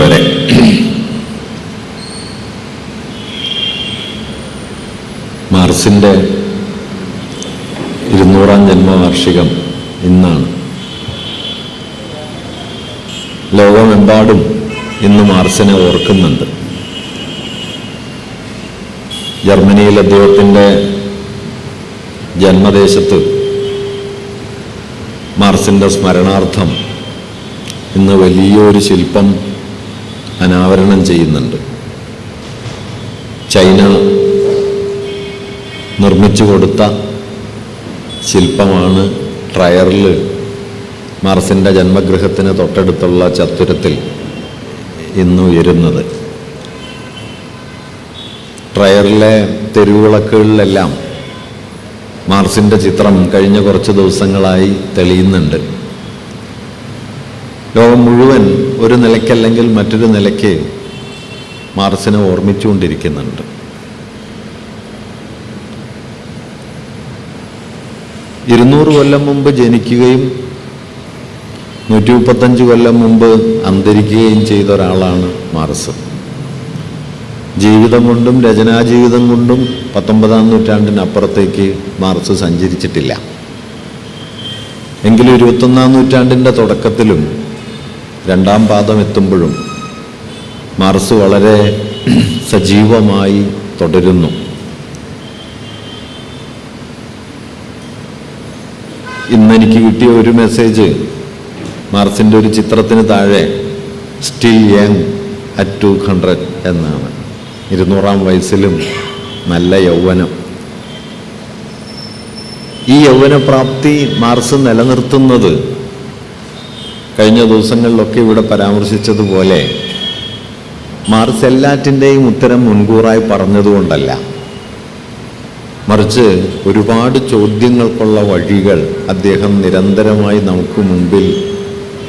പ്രിയപ്പെട്ടവരെ, മാർസിൻ്റെ 200-ാം ജന്മവാർഷികം ഇന്നാണ്. ലോകമെമ്പാടും ഇന്ന് മാർസിനെ ഓർക്കുന്നുണ്ട്. ജർമ്മനിയിൽ അദ്ദേഹത്തിൻ്റെ ജന്മദേശത്ത് മാർസിൻ്റെ സ്മരണാർത്ഥം ഇന്ന് വലിയൊരു ശില്പം അനാവരണം ചെയ്യുന്നുണ്ട്. ചൈന നിർമ്മിച്ചു കൊടുത്ത ശില്പമാണ് ട്രയറിൽ മാർസിൻ്റെ ജന്മഗൃഹത്തിന് തൊട്ടടുത്തുള്ള ചത്തുരത്തിൽ ഇന്ന് ഉയരുന്നത്. ട്രയറിലെ തെരുവിളക്കുകളിലെല്ലാം മാർസിൻ്റെ ചിത്രം കഴിഞ്ഞ കുറച്ച് ദിവസങ്ങളായി തെളിയുന്നുണ്ട്. ലോകം മുഴുവൻ ഒരു നിലയ്ക്കല്ലെങ്കിൽ മറ്റൊരു നിലയ്ക്ക് മാർസിനെ ഓർമ്മിച്ചുകൊണ്ടിരിക്കുന്നുണ്ട്. 200 കൊല്ലം മുമ്പ് ജനിക്കുകയും 135 കൊല്ലം മുമ്പ് അന്തരിക്കുകയും ചെയ്ത ഒരാളാണ് മാർസ്. ജീവിതം കൊണ്ടും രചനാജീവിതം കൊണ്ടും 19-ാം നൂറ്റാണ്ടിനപ്പുറത്തേക്ക് മാർസ് സഞ്ചരിച്ചിട്ടില്ല. എങ്കിലും 21-ാം നൂറ്റാണ്ടിൻ്റെ തുടക്കത്തിലും 2-ാം പാദം എത്തുമ്പോഴും മാർസ് വളരെ സജീവമായി തുടരുന്നു. ഇന്നെനിക്ക് കിട്ടിയ ഒരു മെസ്സേജ് മാർസിൻ്റെ ഒരു ചിത്രത്തിന് താഴെ സ്റ്റിൽ യങ് അറ്റ് 200 എന്നാണ്. 200-ാം വയസ്സിലും നല്ല യൗവനം. ഈ യൗവനപ്രാപ്തി മാർസ് നിലനിർത്തുന്നത് കഴിഞ്ഞ ദിവസങ്ങളിലൊക്കെ ഇവിടെ പരാമർശിച്ചതുപോലെ മാർസ് എല്ലാറ്റിൻ്റെയും ഉത്തരം മുൻകൂറായി പറഞ്ഞതുകൊണ്ടല്ല, മറിച്ച് ഒരുപാട് ചോദ്യങ്ങൾക്കുള്ള വഴികൾ അദ്ദേഹം നിരന്തരമായി നമുക്ക് മുൻപിൽ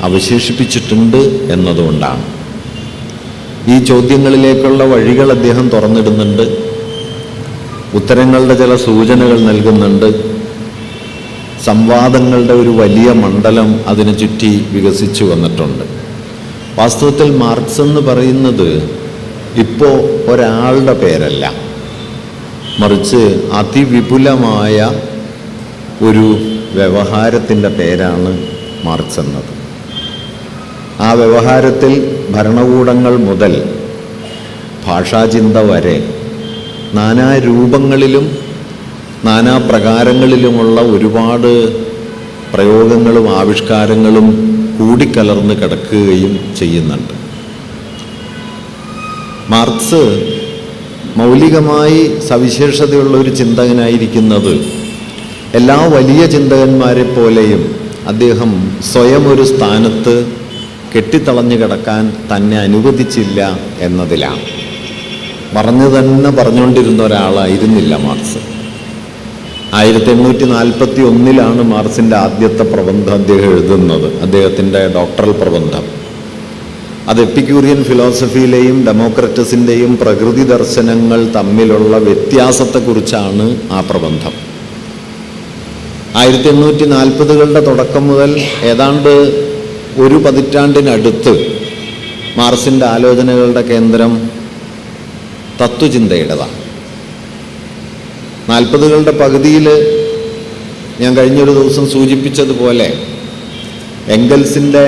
അവശേഷിപ്പിച്ചിട്ടുണ്ട് എന്നതുകൊണ്ടാണ്. ഈ ചോദ്യങ്ങളിലേക്കുള്ള വഴികൾ അദ്ദേഹം തുറന്നിടുന്നുണ്ട്, ഉത്തരങ്ങളുടെ ചില സൂചനകൾ നൽകുന്നുണ്ട്, സംവാദങ്ങളുടെ ഒരു വലിയ മണ്ഡലം അതിനു ചുറ്റി വികസിച്ചു വന്നിട്ടുണ്ട്. വാസ്തവത്തിൽ മാർക്സ് എന്ന് പറയുന്നത് ഇപ്പോൾ ഒരാളുടെ പേരല്ല, മറിച്ച് അതിവിപുലമായ ഒരു വ്യവഹാരത്തിൻ്റെ പേരാണ് മാർക്സ് എന്നത്. ആ വ്യവഹാരത്തിൽ ഭരണകൂടങ്ങൾ മുതൽ ഭാഷാചിന്ത വരെ നാനാരൂപങ്ങളിലും നാനാപ്രകാരങ്ങളിലുമുള്ള ഒരുപാട് പ്രയോഗങ്ങളും ആവിഷ്കാരങ്ങളും കൂടിക്കലർന്ന് കിടക്കുകയും ചെയ്യുന്നുണ്ട്. മാർക്സ് മൗലികമായി സവിശേഷതയുള്ള ഒരു ചിന്തകനായിരിക്കുന്നത് എല്ലാ വലിയ ചിന്തകന്മാരെ പോലെയും അദ്ദേഹം സ്വയം ഒരു സ്ഥാനത്ത് കെട്ടിത്തളഞ്ഞു കിടക്കാൻ തന്നെ അനുവദിച്ചില്ല എന്നതിലാണ്. പറഞ്ഞു തന്നെ പറഞ്ഞുകൊണ്ടിരുന്ന ഒരാളായിരുന്നില്ല മാർക്സ്. 1841 മാർസിൻ്റെ ആദ്യത്തെ പ്രബന്ധം അദ്ദേഹം എഴുതുന്നത്, അദ്ദേഹത്തിൻ്റെ ഡോക്ടറൽ പ്രബന്ധം. അത് എപ്പിക്യൂറിയൻ ഫിലോസഫിയിലെയും ഡെമോക്രറ്റസിൻ്റെയും പ്രകൃതി ദർശനങ്ങൾ തമ്മിലുള്ള വ്യത്യാസത്തെക്കുറിച്ചാണ് ആ പ്രബന്ധം. 1840കളുടെ തുടക്കം മുതൽ ഏതാണ്ട് ഒരു പതിറ്റാണ്ടിനടുത്ത് മാർസിൻ്റെ ആലോചനകളുടെ കേന്ദ്രം തത്വചിന്തയുടേതാണ്. 40കളുടെ പകുതിയിൽ ഞാൻ കഴിഞ്ഞൊരു ദിവസം സൂചിപ്പിച്ചതുപോലെ എംഗൽസിൻ്റെ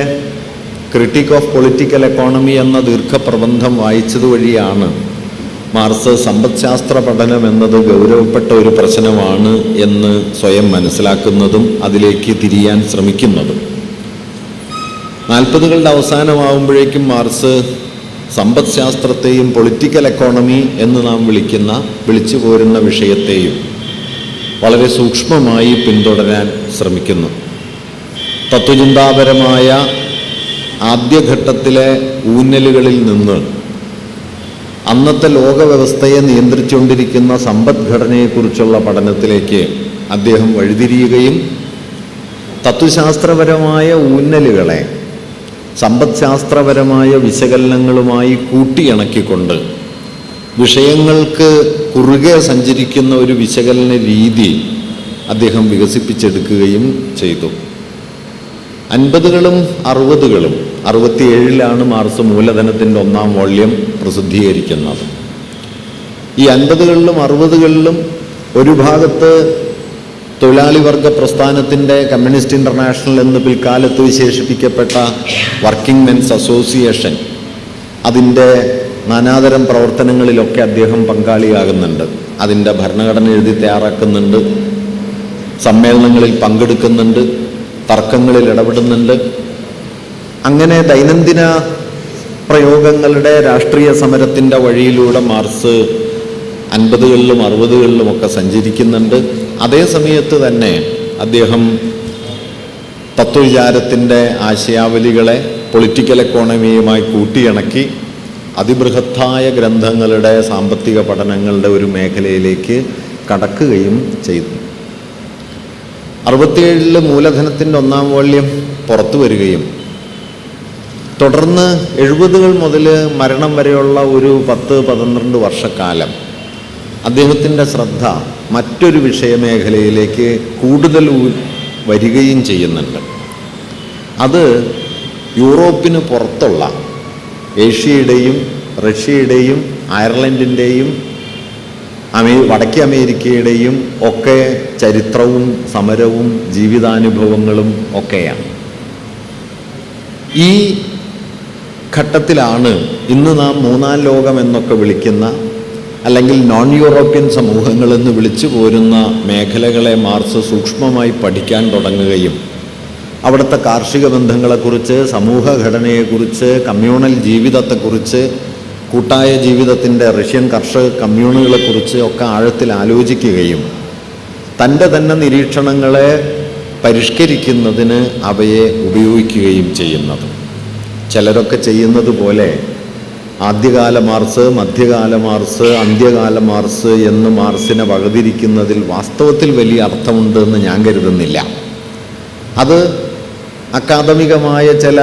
ക്രിട്ടിക് ഓഫ് പൊളിറ്റിക്കൽ എക്കോണമി എന്ന ദീർഘപ്രബന്ധം വായിച്ചത് വഴിയാണ് മാർസ് സമ്പദ്ശാസ്ത്ര പഠനം എന്നത് ഗൗരവപ്പെട്ട ഒരു പ്രശ്നമാണ് എന്ന് സ്വയം മനസ്സിലാക്കുന്നതും അതിലേക്ക് തിരിയാൻ ശ്രമിക്കുന്നതും. 40കളുടെ അവസാനമാകുമ്പോഴേക്കും മാർസ് സമ്പദ്ശാസ്ത്രത്തെയും പൊളിറ്റിക്കൽ എക്കോണമി എന്ന് നാം വിളിച്ചു പോരുന്ന വിഷയത്തെയും വളരെ സൂക്ഷ്മമായി പിന്തുടരാൻ ശ്രമിക്കുന്നു. തത്വചിന്താപരമായ ആദ്യഘട്ടത്തിലെ ഊന്നലുകളിൽ നിന്ന് അന്നത്തെ ലോകവ്യവസ്ഥയെ നിയന്ത്രിച്ചുകൊണ്ടിരിക്കുന്ന സമ്പദ്ഘടനയെക്കുറിച്ചുള്ള പഠനത്തിലേക്ക് അദ്ദേഹം വഴിതിരിയുകയും തത്വശാസ്ത്രപരമായ ഊന്നലുകളെ സമ്പദ്ശാസ്ത്രപരമായ വിശകലനങ്ങളുമായി കൂട്ടിയിണക്കിക്കൊണ്ട് വിഷയങ്ങൾക്ക് കുറുകെ സഞ്ചരിക്കുന്ന ഒരു വിശകലന രീതി അദ്ദേഹം വികസിപ്പിച്ചെടുക്കുകയും ചെയ്തു. 50കളും 60കളും 67 മാർക്സ് മൂലധനത്തിൻ്റെ 1-ാം വോള്യം പ്രസിദ്ധീകരിക്കുന്നത്. ഈ 50കളിലും 60കളിലും ഒരു ഭാഗത്ത് തൊഴിലാളി വർഗ പ്രസ്ഥാനത്തിൻ്റെ കമ്മ്യൂണിസ്റ്റ് ഇൻ്റർനാഷണൽ എന്ന് പിൽക്കാലത്ത് വിശേഷിപ്പിക്കപ്പെട്ട വർക്കിംഗ് മെൻസ് അസോസിയേഷൻ, അതിൻ്റെ നാനാതരം പ്രവർത്തനങ്ങളിലൊക്കെ അദ്ദേഹം പങ്കാളിയാകുന്നുണ്ട്. അതിൻ്റെ ഭരണഘടന എഴുതി തയ്യാറാക്കുന്നുണ്ട്, സമ്മേളനങ്ങളിൽ പങ്കെടുക്കുന്നുണ്ട്, തർക്കങ്ങളിൽ ഇടപെടുന്നുണ്ട്. അങ്ങനെ ദൈനംദിന പ്രയോഗങ്ങളുടെ രാഷ്ട്രീയ സമരത്തിൻ്റെ വഴിയിലൂടെ മാർക്സ് 50കളിലും 60കളിലും ഒക്കെ സഞ്ചരിക്കുന്നുണ്ട്. അതേ സമയത്ത് തന്നെ അദ്ദേഹം തത്വവിചാരത്തിൻ്റെ ആശയാവലികളെ പൊളിറ്റിക്കൽ എക്കോണമിയുമായി കൂട്ടിയിണക്കി അതിബൃഹത്തായ ഗ്രന്ഥങ്ങളുടെ സാമ്പത്തിക പഠനങ്ങളുടെ ഒരു മേഖലയിലേക്ക് കടക്കുകയും ചെയ്തു. 67 മൂലധനത്തിൻ്റെ 1-ാം വോള്യം പുറത്തു വരികയും തുടർന്ന് 70കൾ മുതൽ മരണം വരെയുള്ള ഒരു 10-12 വർഷക്കാലം അദ്ദേഹത്തിൻ്റെ ശ്രദ്ധ മറ്റൊരു വിഷയമേഖലയിലേക്ക് കൂടുതൽ വരികയും ചെയ്യുന്നുണ്ട്. അത് യൂറോപ്പിന് പുറത്തുള്ള ഏഷ്യയുടെയും റഷ്യയുടെയും അയർലൻഡിൻ്റെയും വടക്കേ അമേരിക്കയുടെയും ഒക്കെ ചരിത്രവും സമരവും ജീവിതാനുഭവങ്ങളും ഒക്കെയാണ്. ഈ ഘട്ടത്തിലാണ് ഇന്ന് നാം 3-ാം ലോകം എന്നൊക്കെ വിളിക്കുന്ന, അല്ലെങ്കിൽ നോൺ യൂറോപ്യൻ സമൂഹങ്ങളെന്ന് വിളിച്ചു പോരുന്ന മേഖലകളെ മാർക്സ് സൂക്ഷ്മമായി പഠിക്കാൻ തുടങ്ങുകയും അവിടുത്തെ കാർഷിക ബന്ധങ്ങളെക്കുറിച്ച്, സമൂഹഘടനയെക്കുറിച്ച്, കമ്മ്യൂണൽ ജീവിതത്തെക്കുറിച്ച്, കൂട്ടായ ജീവിതത്തിൻ്റെ റഷ്യൻ കർഷക കമ്മ്യൂണുകളെക്കുറിച്ച് ഒക്കെ ആഴത്തിൽ ആലോചിക്കുകയും തൻ്റെ തന്നെ നിരീക്ഷണങ്ങളെ പരിഷ്കരിക്കുന്നതിന് അവയെ ഉപയോഗിക്കുകയും ചെയ്യുന്നത്. ചിലരൊക്കെ ചെയ്യുന്നത് പോലെ ആദ്യകാല മാർക്സ്, മധ്യകാല മാർക്സ്, അന്ത്യകാല മാർക്സ് എന്ന് മാർക്സിനെ വകതിരിക്കുന്നതിൽ വാസ്തവത്തിൽ വലിയ അർത്ഥമുണ്ടെന്ന് ഞാൻ കരുതുന്നില്ല. അത് അക്കാദമികമായ ചില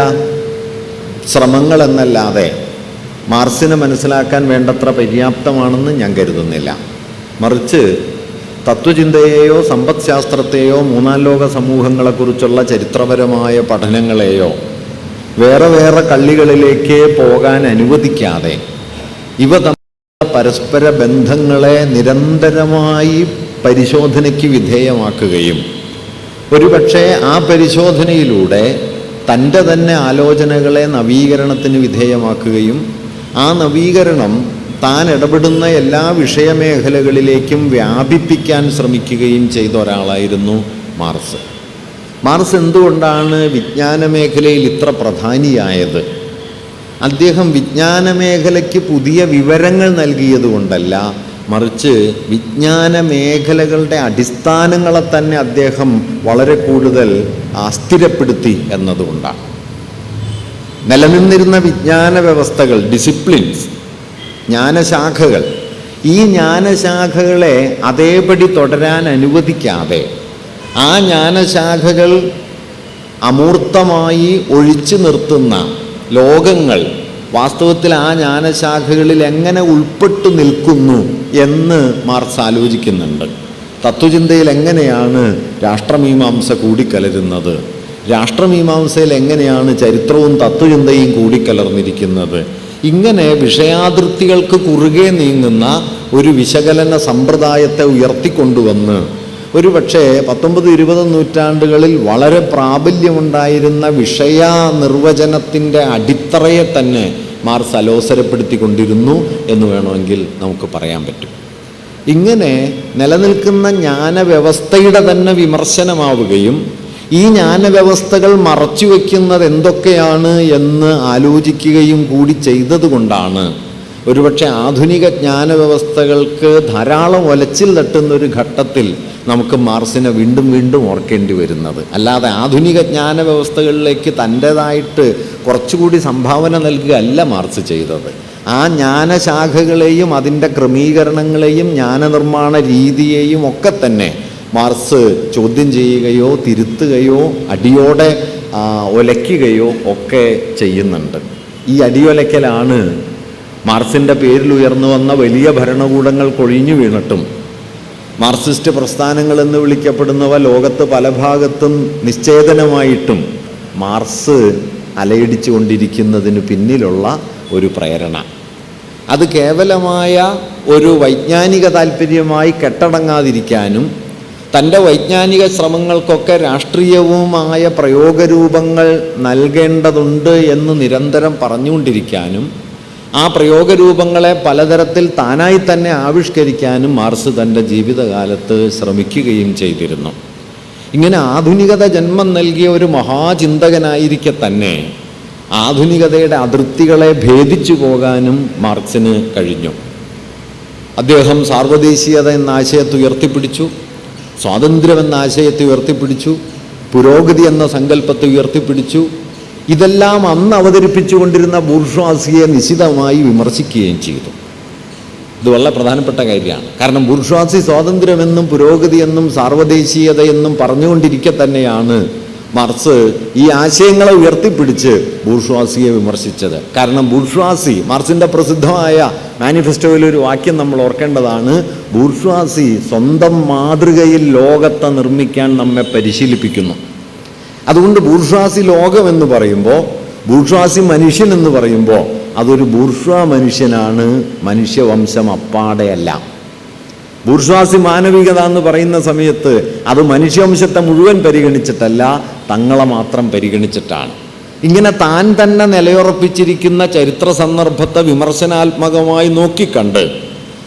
ശ്രമങ്ങളെന്നല്ലാതെ മാർക്സിനെ മനസ്സിലാക്കാൻ വേണ്ടത്ര പര്യാപ്തമാണെന്ന് ഞാൻ കരുതുന്നില്ല. മറിച്ച് തത്വചിന്തയെയോ സമ്പദ്ശാസ്ത്രത്തെയോ 3-ാം ലോക സമൂഹങ്ങളെക്കുറിച്ചുള്ള ചരിത്രപരമായ പഠനങ്ങളെയോ വേറെ വേറെ കള്ളികളിലേക്ക് പോകാൻ അനുവദിക്കാതെ ഇവ തമ്മിലുള്ള പരസ്പര ബന്ധങ്ങളെ നിരന്തരമായി പരിശോധനയ്ക്ക് വിധേയമാക്കുകയും ഒരുപക്ഷെ ആ പരിശോധനയിലൂടെ തൻ്റെ തന്നെ ആലോചനകളെ നവീകരണത്തിന് വിധേയമാക്കുകയും ആ നവീകരണം താൻ ഇടപെടുന്ന എല്ലാ വിഷയമേഖലകളിലേക്കും വ്യാപിപ്പിക്കാൻ ശ്രമിക്കുകയും ചെയ്ത ഒരാളായിരുന്നു മാർക്സ്. മാർക്സ് എന്തുകൊണ്ടാണ് വിജ്ഞാന മേഖലയിൽ ഇത്ര പ്രധാനിയായത്? അദ്ദേഹം വിജ്ഞാന മേഖലയ്ക്ക് പുതിയ വിവരങ്ങൾ നൽകിയതുകൊണ്ടല്ല, മറിച്ച് വിജ്ഞാന മേഖലകളുടെ അടിസ്ഥാനങ്ങളെ തന്നെ അദ്ദേഹം വളരെ കൂടുതൽ അസ്ഥിരപ്പെടുത്തി എന്നതുകൊണ്ടാണ്. നിലനിന്നിരുന്ന വിജ്ഞാന വ്യവസ്ഥകൾ, ഡിസിപ്ലിൻസ്, ജ്ഞാനശാഖകൾ, ഈ ജ്ഞാനശാഖകളെ അതേപടി തുടരാൻ അനുവദിക്കാതെ ആ ജ്ഞാനശാഖകൾ അമൂർത്തമായി ഒഴിച്ചു നിർത്തുന്ന ലോകങ്ങൾ വാസ്തവത്തിൽ ആ ജ്ഞാനശാഖകളിൽ എങ്ങനെ ഉൾപ്പെട്ടു നിൽക്കുന്നു എന്ന് മാർക്സ് ആലോചിക്കുന്നുണ്ട്. തത്വചിന്തയിൽ എങ്ങനെയാണ് രാഷ്ട്രമീമാംസ കൂടിക്കലരുന്നത്? രാഷ്ട്രമീമാംസയിൽ എങ്ങനെയാണ് ചരിത്രവും തത്വചിന്തയും കൂടിക്കലർന്നിരിക്കുന്നത്? ഇങ്ങനെ വിഷയാതിർത്തികൾക്ക് കുറുകെ നീങ്ങുന്ന ഒരു വിശകലന സമ്പ്രദായത്തെ ഉയർത്തിക്കൊണ്ടുവന്ന് ഒരുപക്ഷെ 19-20 നൂറ്റാണ്ടുകളിൽ വളരെ പ്രാബല്യമുണ്ടായിരുന്ന വിഷയ നിർവചനത്തിൻ്റെ അടിത്തറയെ തന്നെ മാർക്സ് അലോസരപ്പെടുത്തിക്കൊണ്ടിരുന്നു എന്ന് വേണമെങ്കിൽ നമുക്ക് പറയാൻ പറ്റും. ഇങ്ങനെ നിലനിൽക്കുന്ന ജ്ഞാനവ്യവസ്ഥയുടെ തന്നെ വിമർശനമാവുകയും ഈ ജ്ഞാനവ്യവസ്ഥകൾ മറച്ചുവെക്കുന്നത് എന്തൊക്കെയാണ് എന്ന് ആലോചിക്കുകയും കൂടി ചെയ്തതുകൊണ്ടാണ് ഒരുപക്ഷെ ആധുനിക ജ്ഞാനവ്യവസ്ഥകൾക്ക് ധാരാളം ഒലച്ചിൽ തട്ടുന്നൊരു ഘട്ടത്തിൽ നമുക്ക് മാർക്സിനെ വീണ്ടും വീണ്ടും ഓർക്കേണ്ടി വരുന്നത്. അല്ലാതെ ആധുനിക ജ്ഞാനവ്യവസ്ഥകളിലേക്ക് തൻ്റേതായിട്ട് കുറച്ചുകൂടി സംഭാവന നൽകുകയല്ല മാർക്സ് ചെയ്തത്. ആ ജ്ഞാനശാഖകളെയും അതിൻ്റെ ക്രമീകരണങ്ങളെയും ജ്ഞാനനിർമ്മാണ രീതിയെയും ഒക്കെ തന്നെ മാർക്സ് ചോദ്യം ചെയ്യുകയോ തിരുത്തുകയോ അടിയോടെ ഒലയ്ക്കുകയോ ഒക്കെ ചെയ്യുന്നുണ്ട്. ഈ അടിയൊലയ്ക്കലാണ് മാർക്സിൻ്റെ പേരിൽ ഉയർന്നു വന്ന വലിയ ഭരണകൂടങ്ങൾ കൊഴിഞ്ഞു വീണിട്ടും മാർക്സിസ്റ്റ് പ്രസ്ഥാനങ്ങളെന്ന് വിളിക്കപ്പെടുന്നവ ലോകത്ത് പല ഭാഗത്തും നിശ്ചേതനമായിട്ടും മാർക്സ് അലയടിച്ചു കൊണ്ടിരിക്കുന്നതിന് പിന്നിലുള്ള ഒരു പ്രേരണ. അത് കേവലമായ ഒരു വൈജ്ഞാനിക താല്പര്യമായി കെട്ടടങ്ങാതിരിക്കാനും തൻ്റെ വൈജ്ഞാനിക ശ്രമങ്ങൾക്കൊക്കെ രാഷ്ട്രീയവുമായ പ്രയോഗരൂപങ്ങൾ നൽകേണ്ടതുണ്ട് എന്ന് നിരന്തരം പറഞ്ഞുകൊണ്ടിരിക്കാനും ആ പ്രയോഗരൂപങ്ങളെ പലതരത്തിൽ താനായി തന്നെ ആവിഷ്കരിക്കാനും മാർക്സ് തൻ്റെ ജീവിതകാലത്ത് ശ്രമിക്കുകയും ചെയ്തിരുന്നു. ഇങ്ങനെ ആധുനികത ജന്മം നൽകിയ ഒരു മഹാചിന്തകനായിരിക്കെ തന്നെ ആധുനികതയുടെ അതിർത്തികളെ ഭേദിച്ചു പോകാനും മാർക്സിന് കഴിഞ്ഞു. അദ്ദേഹം സാർവദേശീയത എന്ന ആശയത്തെ ഉയർത്തിപ്പിടിച്ചു, സ്വാതന്ത്ര്യം എന്ന ആശയത്തെ ഉയർത്തിപ്പിടിച്ചു, പുരോഗതി എന്ന സങ്കല്പത്തെ ഉയർത്തിപ്പിടിച്ചു. ഇതെല്ലാം അന്ന് അവതരിപ്പിച്ചുകൊണ്ടിരുന്ന ബൂർഷ്വാസിയെ നിശിതമായി വിമർശിക്കുകയും ചെയ്തു. ഇത് വളരെ പ്രധാനപ്പെട്ട കാര്യമാണ്. കാരണം ബൂർഷ്വാസി സ്വാതന്ത്ര്യമെന്നും പുരോഗതിയെന്നും സാർവദേശീയതയെന്നും പറഞ്ഞുകൊണ്ടിരിക്കെ തന്നെയാണ് മാർക്സ് ഈ ആശയങ്ങളെ ഉയർത്തിപ്പിടിച്ച് ബൂർഷ്വാസിയെ വിമർശിച്ചത്. കാരണം ബൂർഷ്വാസി, മാർക്സിൻ്റെ പ്രസിദ്ധമായ മാനിഫെസ്റ്റോയിലൊരു വാക്യം നമ്മൾ ഓർക്കേണ്ടതാണ്. ബൂർഷ്വാസി സ്വന്തം മാതൃകയിൽ ലോകത്തെ നിർമ്മിക്കാൻ നമ്മെ പരിശീലിപ്പിക്കുന്നു. അതുകൊണ്ട് ബൂർഷ്വാസി ലോകം എന്ന് പറയുമ്പോൾ, ബൂർഷ്വാസി മനുഷ്യൻ എന്ന് പറയുമ്പോൾ അതൊരു ബൂർഷ്വാ മനുഷ്യനാണ്, മനുഷ്യവംശം അപ്പാടെയല്ല. ബൂർഷ്വാസി മാനവികത എന്ന് പറയുന്ന സമയത്ത് അത് മനുഷ്യവംശത്തെ മുഴുവൻ പരിഗണിച്ചിട്ടല്ല, തങ്ങളെ മാത്രം പരിഗണിച്ചിട്ടാണ്. ഇങ്ങനെ താൻ തന്നെ നിലയുറപ്പിച്ചിരിക്കുന്ന ചരിത്ര സന്ദർഭത്തെ വിമർശനാത്മകമായി നോക്കിക്കണ്ട്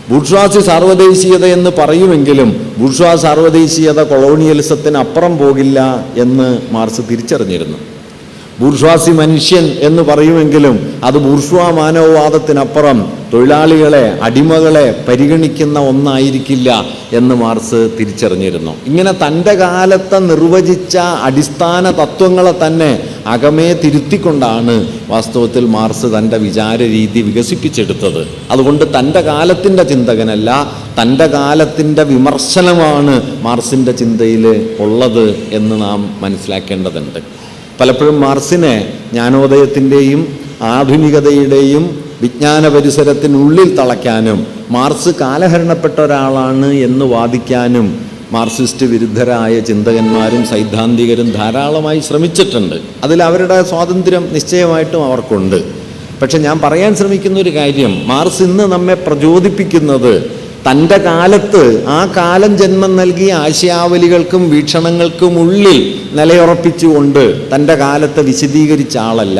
ബൂർഷ്വാസി സാർവദേശീയത എന്ന് പറയുമെങ്കിലും ബൂർഷ്വാ സാർവദേശീയത കൊളോണിയലിസത്തിന് അപ്പുറം പോകില്ല എന്ന് മാർക്സ് തിരിച്ചറിഞ്ഞിരുന്നു. ബൂർഷ്വാസി മനുഷ്യൻ എന്ന് പറയുമെങ്കിലും അത് ബൂർഷ്വാ മാനവവാദത്തിനപ്പുറം തൊഴിലാളികളെ, അടിമകളെ പരിഗണിക്കുന്ന ഒന്നായിരിക്കില്ല എന്ന് മാർക്സ് തിരിച്ചറിഞ്ഞിരുന്നു. ഇങ്ങനെ തൻ്റെ കാലത്തെ നിർവചിച്ച അടിസ്ഥാന തത്വങ്ങളെ തന്നെ അകമേ തിരുത്തിക്കൊണ്ടാണ് വാസ്തവത്തിൽ മാർക്സ് തൻ്റെ വിചാര രീതി വികസിപ്പിച്ചെടുത്തത്. അതുകൊണ്ട് തൻ്റെ കാലത്തിൻ്റെ ചിന്തകനല്ല, തൻ്റെ കാലത്തിൻ്റെ വിമർശനമാണ് മാർക്സിൻ്റെ ചിന്തയിൽ ഉള്ളത് എന്ന് നാം മനസ്സിലാക്കേണ്ടതുണ്ട്. പലപ്പോഴും മാർക്സിനെ ജ്ഞാനോദയത്തിൻ്റെയും ആധുനികതയുടെയും വിജ്ഞാന പരിസരത്തിനുള്ളിൽ തളയ്ക്കാനും മാർക്സ് കാലഹരണപ്പെട്ട ഒരാളാണ് എന്ന് വാദിക്കാനും മാർക്സിസ്റ്റ് വിരുദ്ധരായ ചിന്തകന്മാരും സൈദ്ധാന്തികരും ധാരാളമായി ശ്രമിച്ചിട്ടുണ്ട്. അതിൽ അവരുടെ സ്വാതന്ത്ര്യം നിശ്ചയമായിട്ടും അവർക്കുണ്ട്. പക്ഷെ ഞാൻ പറയാൻ ശ്രമിക്കുന്ന ഒരു കാര്യം, മാർക്സ് ഇന്ന് നമ്മെ പ്രചോദിപ്പിക്കുന്നത് തൻ്റെ കാലത്ത് ആ കാലം ജന്മം നൽകിയ ആശയാവലികൾക്കും വീക്ഷണങ്ങൾക്കും ഉള്ളിൽ നിലയുറപ്പിച്ചുകൊണ്ട് തൻ്റെ കാലത്തെ വിശദീകരിച്ച ആളല്ല,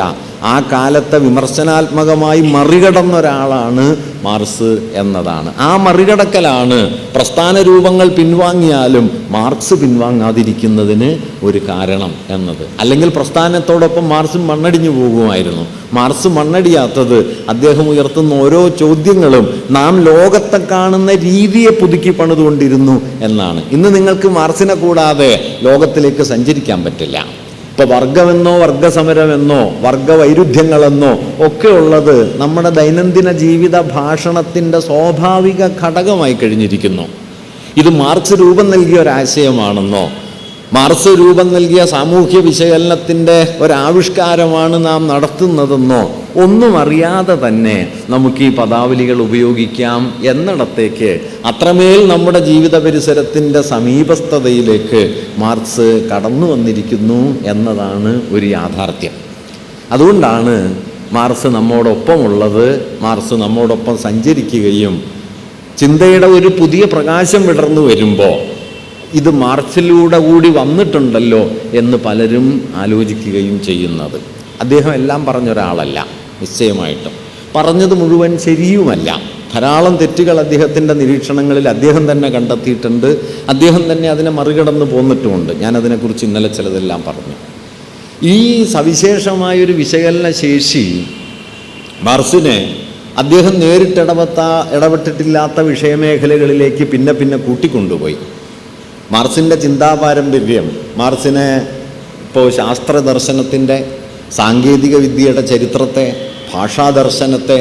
ആ കാലത്തെ വിമർശനാത്മകമായി മറികടന്ന ഒരാളാണ് മാർക്സ് എന്നതാണ്. ആ മറികടക്കലാണ് പ്രസ്ഥാന രൂപങ്ങൾ പിൻവാങ്ങിയാലും മാർക്സ് പിൻവാങ്ങാതിരിക്കുന്നതിന് ഒരു കാരണം എന്നത്. അല്ലെങ്കിൽ പ്രസ്ഥാനത്തോടൊപ്പം മാർക്സും മണ്ണടിഞ്ഞു പോകുമായിരുന്നു. മാർക്സ് മണ്ണടിയാത്തത് അദ്ദേഹം ഉയർത്തുന്ന ഓരോ ചോദ്യങ്ങളും നാം ലോകത്തെ കാണുന്ന രീതിയെ പുതുക്കി പണിതുകൊണ്ടിരുന്നു എന്നാണ്. ഇന്ന് നിങ്ങൾക്ക് മാർക്സിനെ കൂടാതെ ലോകത്തിലേക്ക് സഞ്ചരിക്കാൻ പറ്റില്ല. ഇപ്പോൾ വർഗമെന്നോ വർഗസമരമെന്നോ വർഗവൈരുദ്ധ്യങ്ങളെന്നോ ഒക്കെ ഉള്ളത് നമ്മുടെ ദൈനംദിന ജീവിത ഭാഷണത്തിൻ്റെ സ്വാഭാവിക ഘടകമായി കഴിഞ്ഞിരിക്കുന്നു. ഇത് മാർക്സ് രൂപം നൽകിയ ഒരാശയമാണെന്നോ മാർക്സ് രൂപം നൽകിയ സാമൂഹ്യ വിശകലനത്തിൻ്റെ ഒരാവിഷ്കാരമാണ് നാം നടത്തുന്നതെന്നോ ഒന്നും അറിയാതെ തന്നെ നമുക്ക് ഈ പദാവലികൾ ഉപയോഗിക്കാം എന്നിടത്തേക്ക് അത്രമേൽ നമ്മുടെ ജീവിത പരിസരത്തിൻ്റെ സമീപസ്ഥതയിലേക്ക് മാർക്സ് കടന്നു വന്നിരിക്കുന്നു എന്നതാണ് ഒരു യാഥാർത്ഥ്യം. അതുകൊണ്ടാണ് മാർക്സ് നമ്മോടൊപ്പമുള്ളത്, മാർക്സ് നമ്മോടൊപ്പം സഞ്ചരിക്കുകയും ചിന്തയുടെ ഒരു പുതിയ പ്രകാശം വിടർന്നു വരുമ്പോൾ ഇത് മാർക്സിലൂടെ കൂടി വന്നിട്ടുണ്ടല്ലോ എന്ന് പലരും ആലോചിക്കുകയും ചെയ്യുന്നത്. അദ്ദേഹം എല്ലാം പറഞ്ഞൊരാളല്ല, നിശ്ചയമായിട്ടും പറഞ്ഞത് മുഴുവൻ ശരിയുമല്ല. ധാരാളം തെറ്റുകൾ അദ്ദേഹത്തിൻ്റെ നിരീക്ഷണങ്ങളിൽ അദ്ദേഹം തന്നെ കണ്ടെത്തിയിട്ടുണ്ട്. അദ്ദേഹം തന്നെ അതിനെ മറികടന്ന് പോന്നിട്ടുമുണ്ട്. ഞാനതിനെക്കുറിച്ച് ഇന്നലെ ചിലതെല്ലാം പറഞ്ഞു. ഈ സവിശേഷമായൊരു വിശകലന ശേഷി മാർക്സിനെ അദ്ദേഹം ഇടപെട്ടിട്ടില്ലാത്ത വിഷയമേഖലകളിലേക്ക് പിന്നെ പിന്നെ കൂട്ടിക്കൊണ്ടുപോയി. മാർക്സിൻ്റെ ചിന്താപാരമ്പര്യം മാർക്സിനെ ഇപ്പോൾ ശാസ്ത്രദർശനത്തിൻ്റെ, സാങ്കേതിക വിദ്യയുടെ ചരിത്രത്തെ, ഭാഷാദർശനത്തെ,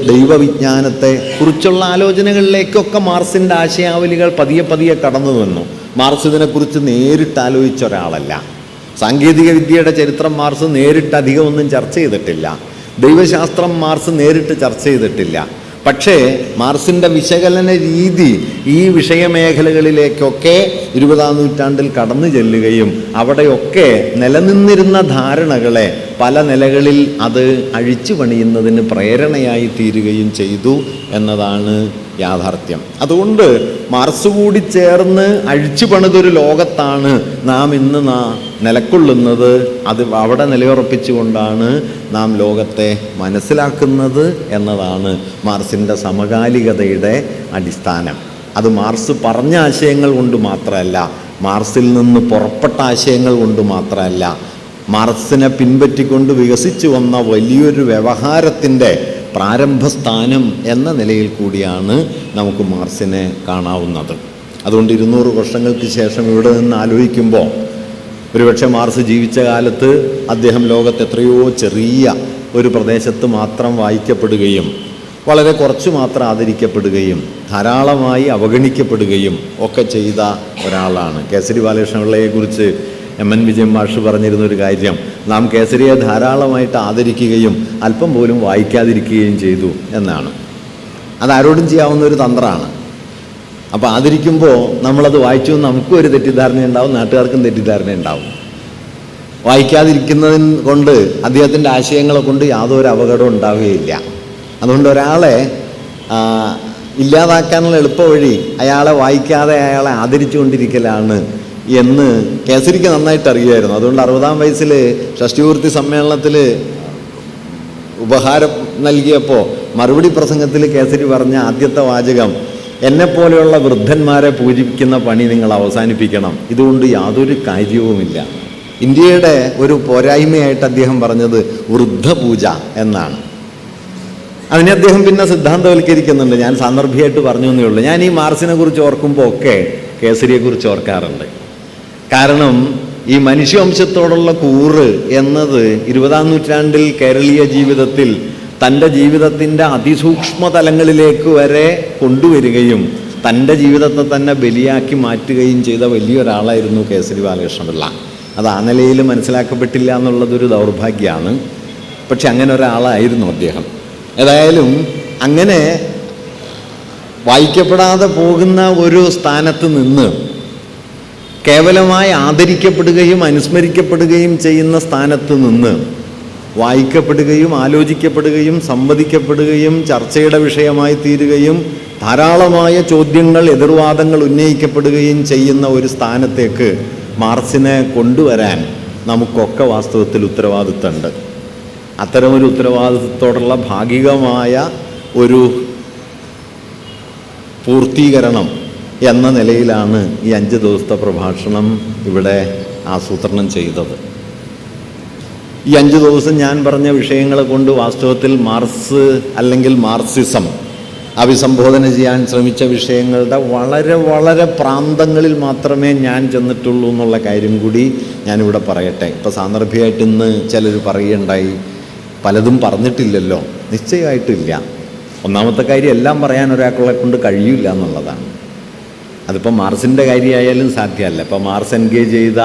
ദൈവവിജ്ഞാനത്തെ കുറിച്ചുള്ള ആലോചനകളിലേക്കൊക്കെ മാർക്സിൻ്റെ ആശയാവലികൾ പതിയെ പതിയെ കടന്നു വന്നു. മാർക്സ് ഇതിനെക്കുറിച്ച് നേരിട്ട് ആലോചിച്ച ഒരാളല്ല. സാങ്കേതിക വിദ്യയുടെ ചരിത്രം മാർക്സ് നേരിട്ട് അധികമൊന്നും ചർച്ച ചെയ്തിട്ടില്ല. ദൈവശാസ്ത്രം മാർക്സ് നേരിട്ട് ചർച്ച ചെയ്തിട്ടില്ല. പക്ഷേ മാർസിൻ്റെ വിശകലന രീതി ഈ വിഷയമേഖലകളിലേക്കൊക്കെ 20-ാം നൂറ്റാണ്ടിൽ കടന്നു ചെല്ലുകയും അവിടെയൊക്കെ നിലനിന്നിരുന്ന ധാരണകളെ പല നിലകളിൽ അത് അഴിച്ചു പണിയുന്നതിന് പ്രേരണയായി തീരുകയും ചെയ്തു എന്നതാണ് യാഥാർത്ഥ്യം. അതുകൊണ്ട് മാർസ് കൂടി ചേർന്ന് അഴിച്ചു പണിതൊരു ലോകത്താണ് നാം ഇന്ന് നിലക്കൊള്ളുന്നത്. അത് അവിടെ നിലയുറപ്പിച്ചുകൊണ്ടാണ് നാം ലോകത്തെ മനസ്സിലാക്കുന്നത് എന്നതാണ് മാർസിൻ്റെ സമകാലികതയുടെ അടിസ്ഥാനം. അത് മാർസ് പറഞ്ഞ ആശയങ്ങൾ കൊണ്ട് മാത്രമല്ല, മാർസിൽ നിന്ന് പുറപ്പെട്ട ആശയങ്ങൾ കൊണ്ട് മാത്രമല്ല, മാർസിനെ പിൻപറ്റിക്കൊണ്ട് വികസിച്ചു വന്ന വലിയൊരു വ്യവഹാരത്തിൻ്റെ പ്രാരംഭസ്ഥാനം എന്ന നിലയിൽ കൂടിയാണ് നമുക്ക് മാർസിനെ കാണാവുന്നത്. അതുകൊണ്ട് 200 വർഷങ്ങൾക്ക് ശേഷം ഇവിടെ നിന്ന് ആലോചിക്കുമ്പോൾ ഒരുപക്ഷെ മാർസ് ജീവിച്ച കാലത്ത് അദ്ദേഹം ലോകത്ത് എത്രയോ ചെറിയ ഒരു പ്രദേശത്ത് മാത്രം വായിക്കപ്പെടുകയും വളരെ കുറച്ച് മാത്രം ആദരിക്കപ്പെടുകയും ധാരാളമായി അവഗണിക്കപ്പെടുകയും ഒക്കെ ചെയ്ത ഒരാളാണ്. കേസരി ബാലകൃഷ്ണപിള്ളയെക്കുറിച്ച് എം.എൻ. വിജയൻ മാഷ് പറഞ്ഞിരുന്നൊരു കാര്യം, നാം കേസരിയെ ധാരാളമായിട്ട് ആദരിക്കുകയും അല്പം പോലും വായിക്കാതിരിക്കുകയും ചെയ്തു എന്നാണ്. അതാരോടും ചെയ്യാവുന്ന ഒരു തന്ത്രമാണ്. അപ്പോൾ ആദരിക്കുമ്പോൾ നമ്മളത് വായിച്ചു നമുക്കും ഒരു തെറ്റിദ്ധാരണയുണ്ടാവും, നാട്ടുകാർക്കും തെറ്റിദ്ധാരണയുണ്ടാവും. വായിക്കാതിരിക്കുന്നതിന് കൊണ്ട് അദ്ദേഹത്തിൻ്റെ ആശയങ്ങളെ കൊണ്ട് യാതൊരു അപകടവും ഉണ്ടാവുകയില്ല. അതുകൊണ്ട് ഒരാളെ ഇല്ലാതാക്കാനുള്ള എളുപ്പവഴി അയാളെ വായിക്കാതെ അയാളെ ആദരിച്ചുകൊണ്ടിരിക്കലാണ് എന്ന് കേസരിക്ക് നന്നായിട്ട് അറിയുമായിരുന്നു. അതുകൊണ്ട് 60-ാം വയസ്സിൽ ഷഷ്ടിപൂർത്തി സമ്മേളനത്തിൽ ഉപഹാരം നൽകിയപ്പോൾ മറുപടി പ്രസംഗത്തിൽ കേസരി പറഞ്ഞ ആദ്യത്തെ വാചകം, എന്നെപ്പോലെയുള്ള വൃദ്ധന്മാരെ പൂജിക്കുന്ന പണി നിങ്ങൾ അവസാനിപ്പിക്കണം, ഇതുകൊണ്ട് യാതൊരു കാര്യവുമില്ല. ഇന്ത്യയുടെ ഒരു പോരായ്മയായിട്ട് അദ്ദേഹം പറഞ്ഞത് വൃദ്ധപൂജ എന്നാണ്. അതിനെ അദ്ദേഹം പിന്നെ സിദ്ധാന്തവൽക്കരിക്കുന്നുണ്ട്. ഞാൻ സാന്ദർഭികമായിട്ട് പറഞ്ഞു എന്നേ ഉള്ളൂ. ഞാൻ ഈ മാർസിനെ കുറിച്ച് ഓർക്കുമ്പോൾ ഒക്കെ കേസരിയെക്കുറിച്ച് ഓർക്കാറുണ്ട്. കാരണം ഈ മനുഷ്യവംശത്തോടുള്ള കൂറ് എന്നത് 20-ാം നൂറ്റാണ്ടിൽ കേരളീയ ജീവിതത്തിൽ തൻ്റെ ജീവിതത്തിൻ്റെ അതിസൂക്ഷ്മ തലങ്ങളിലേക്ക് വരെ കൊണ്ടുവരികയും തൻ്റെ ജീവിതത്തെ തന്നെ ബലിയാക്കി മാറ്റുകയും ചെയ്ത വലിയൊരാളായിരുന്നു കേസരി ബാലകൃഷ്ണപിള്ള. അത് ആ നിലയിൽ മനസ്സിലാക്കപ്പെട്ടില്ല എന്നുള്ളതൊരു ദൗർഭാഗ്യമാണ്. പക്ഷെ അങ്ങനെ ഒരാളായിരുന്നു അദ്ദേഹം. ഏതായാലും അങ്ങനെ വായിക്കപ്പെടാതെ പോകുന്ന ഒരു സ്ഥാനത്ത് നിന്ന് കേവലമായി ആദരിക്കപ്പെടുകയും അനുസ്മരിക്കപ്പെടുകയും ചെയ്യുന്ന സ്ഥാനത്ത് നിന്ന് വായിക്കപ്പെടുകയും ആലോചിക്കപ്പെടുകയും സംവദിക്കപ്പെടുകയും ചർച്ചയുടെ വിഷയമായി തീരുകയും ധാരാളമായ ചോദ്യങ്ങൾ എതിർവാദങ്ങൾ ഉന്നയിക്കപ്പെടുകയും ചെയ്യുന്ന ഒരു സ്ഥാനത്തേക്ക് മാർസിനെ കൊണ്ടുവരാൻ നമുക്കൊക്കെ വാസ്തവത്തിൽ ഉത്തരവാദിത്തമുണ്ട്. അത്തരമൊരു ഉത്തരവാദിത്തത്തോടുള്ള ഭാഗികമായ ഒരു പൂർത്തീകരണം എന്ന നിലയിലാണ് ഈ 5 ദിവസത്തെ പ്രഭാഷണം ഇവിടെ ആസൂത്രണം ചെയ്തത്. ഈ 5 ദിവസം ഞാൻ പറഞ്ഞ വിഷയങ്ങളെ കൊണ്ട് വാസ്തവത്തിൽ മാർസ് അല്ലെങ്കിൽ മാർസിസം അഭിസംബോധന ചെയ്യാൻ ശ്രമിച്ച വിഷയങ്ങളുടെ വളരെ വളരെ പ്രാന്തങ്ങളിൽ മാത്രമേ ഞാൻ ചെന്നിട്ടുള്ളൂ എന്നുള്ള കാര്യം കൂടി ഞാനിവിടെ പറയട്ടെ. ഇപ്പോൾ സാന്ദർഭികമായിട്ട് ഇന്ന് ചിലർ പറയുകയുണ്ടായി, പലതും പറഞ്ഞിട്ടില്ലല്ലോ. നിശ്ചയമായിട്ടില്ല. ഒന്നാമത്തെ കാര്യം, എല്ലാം പറയാൻ ഒരാളെ കൊണ്ട് കഴിയില്ല എന്നുള്ളതാണ്. അതിപ്പോൾ മാർസിൻ്റെ കാര്യമായാലും സാധ്യമല്ല. ഇപ്പോൾ മാർസ് എൻഗേജ് ചെയ്ത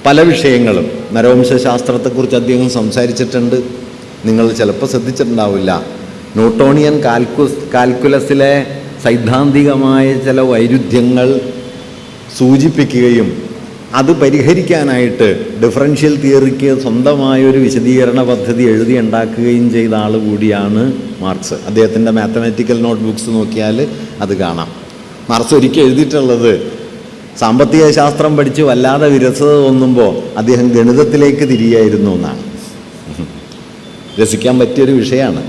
പല വിഷയങ്ങളും, നരവംശാസ്ത്രത്തെക്കുറിച്ച് അദ്ദേഹം സംസാരിച്ചിട്ടുണ്ട്. നിങ്ങൾ ചിലപ്പോൾ ശ്രദ്ധിച്ചിട്ടുണ്ടാവില്ല, ന്യൂട്ടോണിയൻ കാൽക്കുലസിലെ സൈദ്ധാന്തികമായ ചില വൈരുദ്ധ്യങ്ങൾ സൂചിപ്പിക്കുകയും അത് പരിഹരിക്കാനായിട്ട് ഡിഫറൻഷ്യൽ തിയറിക്ക് സ്വന്തമായൊരു വിശദീകരണ പദ്ധതി ഉണ്ടാക്കുകയും ചെയ്ത ആൾ കൂടിയാണ് മാർക്സ്. അദ്ദേഹത്തിൻ്റെ മാത്തമാറ്റിക്കൽ നോട്ട് ബുക്സ് നോക്കിയാൽ അത് കാണാം. മാർക്സ് ഒരിക്കൽ എഴുതിയിട്ടുള്ളത്, സാമ്പത്തിക ശാസ്ത്രം പഠിച്ച് വല്ലാതെ വിരസത തോന്നുമ്പോൾ അദ്ദേഹം ഗണിതത്തിലേക്ക് തിരിയായിരുന്നു എന്നാണ്. രസിക്കാൻ പറ്റിയൊരു വിഷയമാണ്.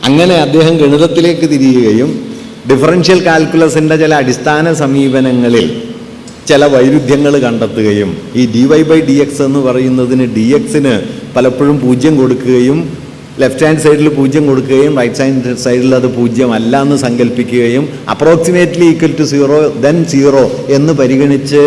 അങ്ങനെ അദ്ദേഹം ഗണിതത്തിലേക്ക് തിരിയുകയും ഡിഫറൻഷ്യൽ കാൽക്കുലസിൻ്റെ ചില അടിസ്ഥാന സമീപനങ്ങളിൽ ചില വൈരുദ്ധ്യങ്ങൾ കണ്ടെത്തുകയും ഈ dy/dx എന്ന് പറയുന്നതിന് dxന് പലപ്പോഴും 0 കൊടുക്കുകയും ലെഫ്റ്റ് ഹാൻഡ് സൈഡിൽ 0 കൊടുക്കുകയും റൈറ്റ് ഹാൻഡ് സൈഡിൽ അത് 0 അല്ല എന്ന് സങ്കല്പിക്കുകയും അപ്രോക്സിമേറ്റ്ലി ഈക്വൽ ടു 0 ദെൻ 0 എന്ന് പരിഗണിച്ച്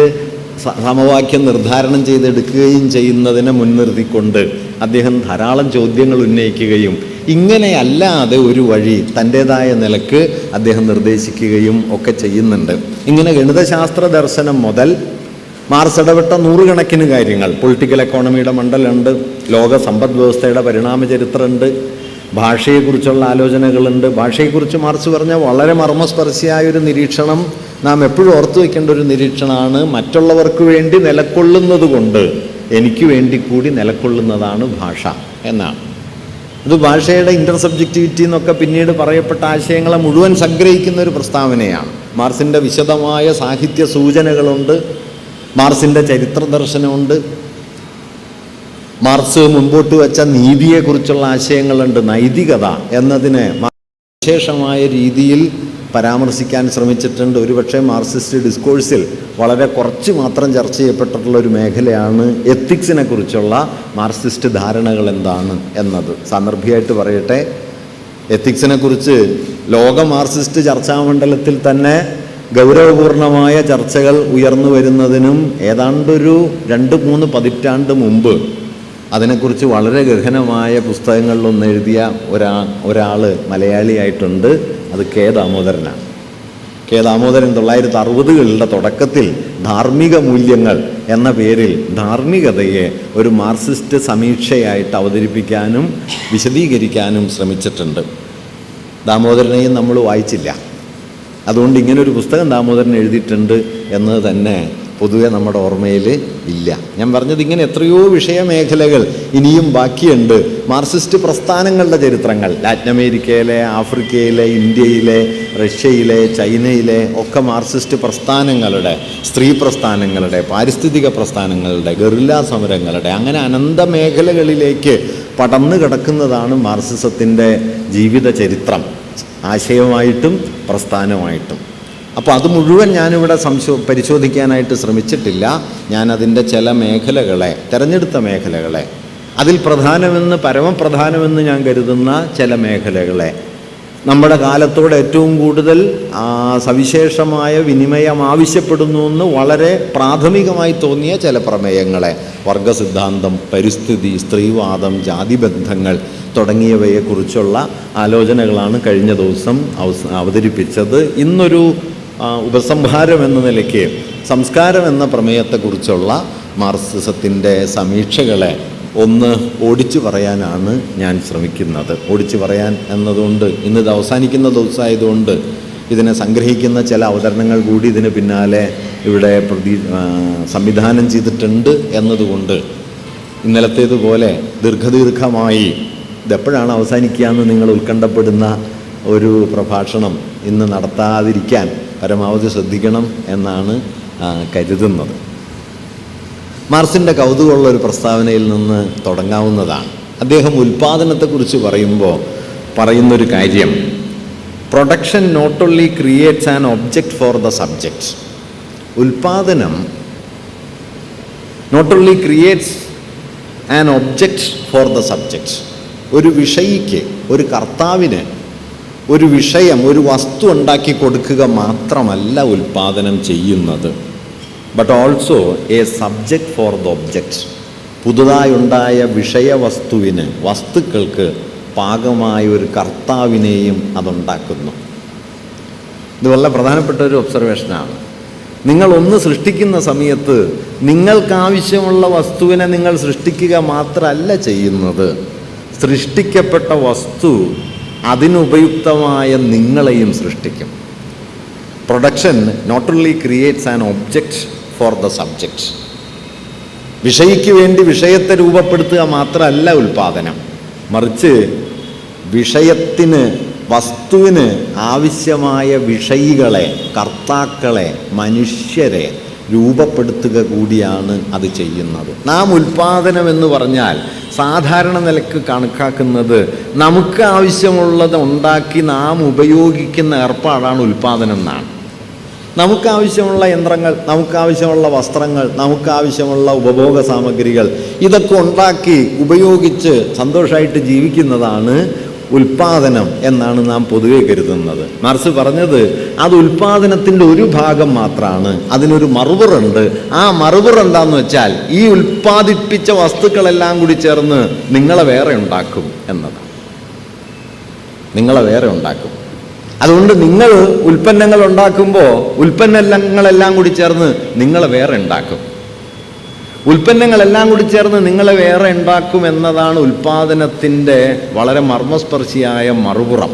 സമവാക്യം നിർദ്ധാരണം ചെയ്തെടുക്കുകയും ചെയ്യുന്നതിനെ മുൻനിർത്തിക്കൊണ്ട് അദ്ദേഹം ധാരാളം ചോദ്യങ്ങൾ ഉന്നയിക്കുകയും ഇങ്ങനെയല്ലാതെ ഒരു വഴി തൻ്റേതായ നിലക്ക് അദ്ദേഹം നിർദ്ദേശിക്കുകയും ഒക്കെ ചെയ്യുന്നുണ്ട്. ഇങ്ങനെ ഗണിതശാസ്ത്ര ദർശനം മുതൽ മാർസ് ഇടപെട്ട നൂറുകണക്കിന് കാര്യങ്ങൾ, പൊളിറ്റിക്കൽ എക്കോണമിയുടെ മണ്ഡലമുണ്ട്, ലോക സമ്പദ് വ്യവസ്ഥയുടെ പരിണാമ ചരിത്രമുണ്ട്, ഭാഷയെക്കുറിച്ചുള്ള ആലോചനകളുണ്ട്. ഭാഷയെക്കുറിച്ച് മാർക്സ് പറഞ്ഞ വളരെ മർമ്മസ്പർശിയായൊരു നിരീക്ഷണം, നാം എപ്പോഴും ഓർത്തു വയ്ക്കേണ്ട ഒരു നിരീക്ഷണമാണ്, മറ്റുള്ളവർക്ക് വേണ്ടി നിലകൊള്ളുന്നത് കൊണ്ട് എനിക്ക് വേണ്ടി കൂടി നിലകൊള്ളുന്നതാണ് ഭാഷ എന്നാണ്. ഇത് ഭാഷയുടെ ഇൻ്റർസബ്ജക്റ്റിവിറ്റി എന്നൊക്കെ പിന്നീട് പറയപ്പെട്ട ആശയങ്ങളെ മുഴുവൻ സംഗ്രഹിക്കുന്ന ഒരു പ്രസ്താവനയാണ്. മാർക്സിൻ്റെ വിശദമായ സാഹിത്യ സൂചനകളുണ്ട്, മാർക്സിൻ്റെ ചരിത്ര ദർശനമുണ്ട്, മാർക്സ് മുൻപോട്ട് വെച്ച നീതിയെക്കുറിച്ചുള്ള ആശയങ്ങളുണ്ട്. നൈതികത എന്നതിനെ വിശേഷമായ രീതിയിൽ പരാമർശിക്കാൻ ശ്രമിച്ചിട്ടുണ്ട്. ഒരുപക്ഷെ മാർക്സിസ്റ്റ് ഡിസ്കോഴ്സിൽ വളരെ കുറച്ച് മാത്രം ചർച്ച ചെയ്യപ്പെട്ടിട്ടുള്ള ഒരു മേഖലയാണ് എത്തിക്സിനെ കുറിച്ചുള്ള മാർക്സിസ്റ്റ് ധാരണകൾ എന്താണ് എന്നത്. സാന്ദർഭികമായിട്ട് പറയട്ടെ, എത്തിക്സിനെ കുറിച്ച് ലോക മാർക്സിസ്റ്റ് ചർച്ചാമണ്ഡലത്തിൽ തന്നെ ഗൗരവപൂർണമായ ചർച്ചകൾ ഉയർന്നു വരുന്നതിനും ഏതാണ്ടൊരു 2-3 പതിറ്റാണ്ട് മുമ്പ് അതിനെക്കുറിച്ച് വളരെ ഗഹനമായ പുസ്തകങ്ങളിലൊന്ന് എഴുതിയ ഒരാൾ മലയാളിയായിട്ടുണ്ട്. അത് കെ ദാമോദരനാണ്. കെ ദാമോദരൻ 1960കളുടെ തുടക്കത്തിൽ ധാർമ്മിക മൂല്യങ്ങൾ എന്ന പേരിൽ ധാർമ്മികതയെ ഒരു മാർക്സിസ്റ്റ് സമീക്ഷയായിട്ട് അവതരിപ്പിക്കാനും വിശദീകരിക്കാനും ശ്രമിച്ചിട്ടുണ്ട്. ദാമോദരനെയും നമ്മൾ വായിച്ചില്ല. അതുകൊണ്ട് ഇങ്ങനൊരു പുസ്തകം ദാമോദരൻ എഴുതിയിട്ടുണ്ട് എന്ന് തന്നെ പൊതുവെ നമ്മുടെ ഓർമ്മയിൽ ഇല്ല. ഞാൻ പറഞ്ഞത് ഇങ്ങനെ എത്രയോ വിഷയമേഖലകൾ ഇനിയും ബാക്കിയുണ്ട്. മാർക്സിസ്റ്റ് പ്രസ്ഥാനങ്ങളുടെ ചരിത്രങ്ങൾ ലാറ്റിൻ അമേരിക്കയിലെ, ആഫ്രിക്കയിലെ, ഇന്ത്യയിലെ, റഷ്യയിലെ, ചൈനയിലെ ഒക്കെ മാർക്സിസ്റ്റ് പ്രസ്ഥാനങ്ങളുടെ, സ്ത്രീ പ്രസ്ഥാനങ്ങളുടെ, പാരിസ്ഥിതിക പ്രസ്ഥാനങ്ങളുടെ, ഗറില്ല സമരങ്ങളുടെ, അങ്ങനെ അനന്ത മേഖലകളിലേക്ക് പടർന്നു കിടക്കുന്നതാണ് മാർക്സിസത്തിൻ്റെ ജീവിത ചരിത്രം, ആശയമായിട്ടും പ്രസ്ഥാനമായിട്ടും. അപ്പോൾ അത് മുഴുവൻ ഞാനിവിടെ പരിശോധിക്കാനായിട്ട് ശ്രമിച്ചിട്ടില്ല. ഞാനതിൻ്റെ ചില മേഖലകളെ, തിരഞ്ഞെടുത്ത മേഖലകളെ, അതിൽ പ്രധാനമെന്ന്, പരമപ്രധാനമെന്ന് ഞാൻ കരുതുന്ന ചില മേഖലകളെ, നമ്മുടെ കാലത്തോട് ഏറ്റവും കൂടുതൽ സവിശേഷമായ വിനിമയം ആവശ്യപ്പെടുന്നു എന്ന് വളരെ പ്രാഥമികമായി തോന്നിയ ചില പ്രമേയങ്ങളെ, വർഗസിദ്ധാന്തം, പരിസ്ഥിതി, സ്ത്രീവാദം, ജാതിബന്ധങ്ങൾ തുടങ്ങിയവയെക്കുറിച്ചുള്ള ആലോചനകളാണ് കഴിഞ്ഞ ദിവസം അവതരിപ്പിച്ചത്. ഇന്നൊരു ഉപസംഹാരം എന്ന നിലയ്ക്ക് സംസ്കാരം എന്ന പ്രമേയത്തെക്കുറിച്ചുള്ള മാർക്സിസത്തിൻ്റെ സമീക്ഷകളെ ഒന്ന് ഓടിച്ചു പറയാനാണ് ഞാൻ ശ്രമിക്കുന്നത്. ഓടിച്ചു പറയാൻ എന്നതുകൊണ്ട് ഇന്നിത് അവസാനിക്കുന്ന ദിവസമായതുകൊണ്ട് ഇതിനെ സംഗ്രഹിക്കുന്ന ചില അവതരണങ്ങൾ കൂടി ഇതിന് പിന്നാലെ ഇവിടെ സംവിധാനം ചെയ്തിട്ടുണ്ട് എന്നതുകൊണ്ട് ഇന്നലത്തേതുപോലെ ദീർഘമായി ഇതെപ്പോഴാണ് അവസാനിക്കുക എന്ന് നിങ്ങൾ ഉത്കണ്ഠപ്പെടുന്ന ഒരു പ്രഭാഷണം ഇന്ന് നടത്താതിരിക്കാൻ പരമാവധി ശ്രദ്ധിക്കണം എന്നാണ് കരുതുന്നത്. മാർക്സിൻ്റെ കൗതുകമുള്ള ഒരു പ്രസ്താവനയിൽ നിന്ന് തുടങ്ങാവുന്നതാണ്. അദ്ദേഹം ഉൽപ്പാദനത്തെക്കുറിച്ച് പറയുന്നൊരു കാര്യം, production not only creates an object for the subject. ഉൽപ്പാദനം not only creates an object for the subject. ഒരു വിഷയിക്ക്, ഒരു കർത്താവിന് ഒരു വിഷയം, ഒരു വസ്തു ഉണ്ടാക്കി കൊടുക്കുക മാത്രമല്ല ഉൽപ്പാദനം ചെയ്യുന്നത്, but also a subject for the object. പുതുതായുണ്ടായ വിഷയവസ്തുവിന്, വസ്തുക്കൾക്ക് പാകമായ ഒരു കർത്താവിനെയും അതുണ്ടാക്കുന്നു. ഇത് വളരെ പ്രധാനപ്പെട്ട ഒരു ഒബ്സർവേഷനാണ്. നിങ്ങളൊന്ന് സൃഷ്ടിക്കുന്ന സമയത്ത് നിങ്ങൾക്കാവശ്യമുള്ള വസ്തുവിനെ നിങ്ങൾ സൃഷ്ടിക്കുക മാത്രമല്ല ചെയ്യുന്നത്, സൃഷ്ടിക്കപ്പെട്ട വസ്തു അതിനുപയുക്തമായ നിങ്ങളെയും സൃഷ്ടിക്കും. Production not only creates an object for the subject. വിഷയിക്ക് വേണ്ടി വിഷയത്തെ രൂപപ്പെടുത്തുക മാത്രമല്ല ഉൽപ്പാദനം, മറിച്ച് വിഷയത്തിന്, വസ്തുവിന് ആവശ്യമായ വിഷയികളെ, കർത്താക്കളെ, മനുഷ്യരെ രൂപപ്പെടുത്തുക കൂടിയാണ് അത് ചെയ്യുന്നത്. നാം ഉൽപ്പാദനം എന്ന് പറഞ്ഞാൽ സാധാരണ നിലക്ക് കണക്കാക്കുന്നത് നമുക്ക് ആവശ്യമുള്ളത് ഉണ്ടാക്കി നാം ഉപയോഗിക്കുന്ന ഏർപ്പാടാണ് ഉൽപ്പാദനം എന്നാണ്. നമുക്കാവശ്യമുള്ള യന്ത്രങ്ങൾ, നമുക്കാവശ്യമുള്ള വസ്ത്രങ്ങൾ, നമുക്കാവശ്യമുള്ള ഉപഭോഗ സാമഗ്രികൾ ഇതൊക്കെ ഉണ്ടാക്കി ഉപയോഗിച്ച് സന്തോഷമായിട്ട് ജീവിക്കുന്നതാണ് ഉൽപ്പാദനം എന്നാണ് നാം പൊതുവെ കരുതുന്നത്. മാർക്സ് പറഞ്ഞത് അത് ഉൽപ്പാദനത്തിൻ്റെ ഒരു ഭാഗം മാത്രമാണ്, അതിനൊരു മറുപുറുണ്ട്. ആ മറുപുറം എന്താന്ന് വെച്ചാൽ ഈ ഉൽപ്പാദിപ്പിച്ച വസ്തുക്കളെല്ലാം കൂടി ചേർന്ന് നിങ്ങളെ വേറെ ഉണ്ടാക്കും എന്നതാണ്. നിങ്ങളെ വേറെ ഉണ്ടാക്കും. അതുകൊണ്ട് നിങ്ങൾ ഉൽപ്പന്നങ്ങൾ ഉണ്ടാക്കുമ്പോൾ ഉൽപ്പന്നങ്ങളെല്ലാം കൂടി ചേർന്ന് നിങ്ങളെ വേറെ ഉണ്ടാക്കും. ഉൽപ്പന്നങ്ങളെല്ലാം കൂടി ചേർന്ന് നിങ്ങളെ വേറെ ഉണ്ടാക്കും എന്നതാണ് ഉൽപ്പാദനത്തിൻ്റെ വളരെ മർമ്മസ്പർശിയായ മറുപുറം.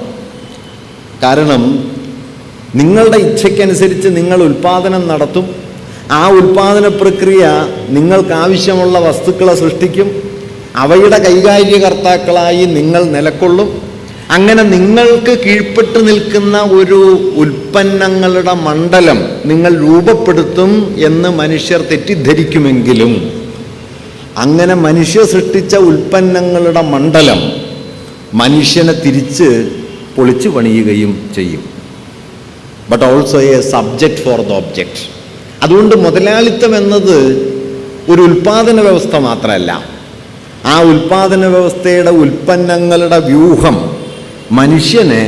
കാരണം നിങ്ങളുടെ ഇച്ഛയ്ക്കനുസരിച്ച് നിങ്ങൾ ഉൽപ്പാദനം നടത്തും. ആ ഉൽപ്പാദന പ്രക്രിയ നിങ്ങൾക്കാവശ്യമുള്ള വസ്തുക്കളെ സൃഷ്ടിക്കും. അവയുടെ കൈകാര്യകർത്താക്കളായി നിങ്ങൾ നിലകൊള്ളും. അങ്ങനെ നിങ്ങൾക്ക് കീഴ്പ്പെട്ട് നിൽക്കുന്ന ഒരു ഉൽപ്പന്നങ്ങളുടെ മണ്ഡലം നിങ്ങൾ രൂപപ്പെടുത്തും എന്ന് മനുഷ്യർ തെറ്റിദ്ധരിക്കുമെങ്കിലും അങ്ങനെ മനുഷ്യർ സൃഷ്ടിച്ച ഉൽപ്പന്നങ്ങളുടെ മണ്ഡലം മനുഷ്യനെ തിരിച്ച് പൊളിച്ചു പണിയുകയും ചെയ്യും. But also a subject for the object. അതുകൊണ്ട് മുതലാളിത്തം എന്നത് ഒരു ഉൽപ്പാദന വ്യവസ്ഥ മാത്രമല്ല, ആ ഉൽപ്പാദന വ്യവസ്ഥയുടെ ഉൽപ്പന്നങ്ങളുടെ വ്യൂഹം മനുഷ്യനെ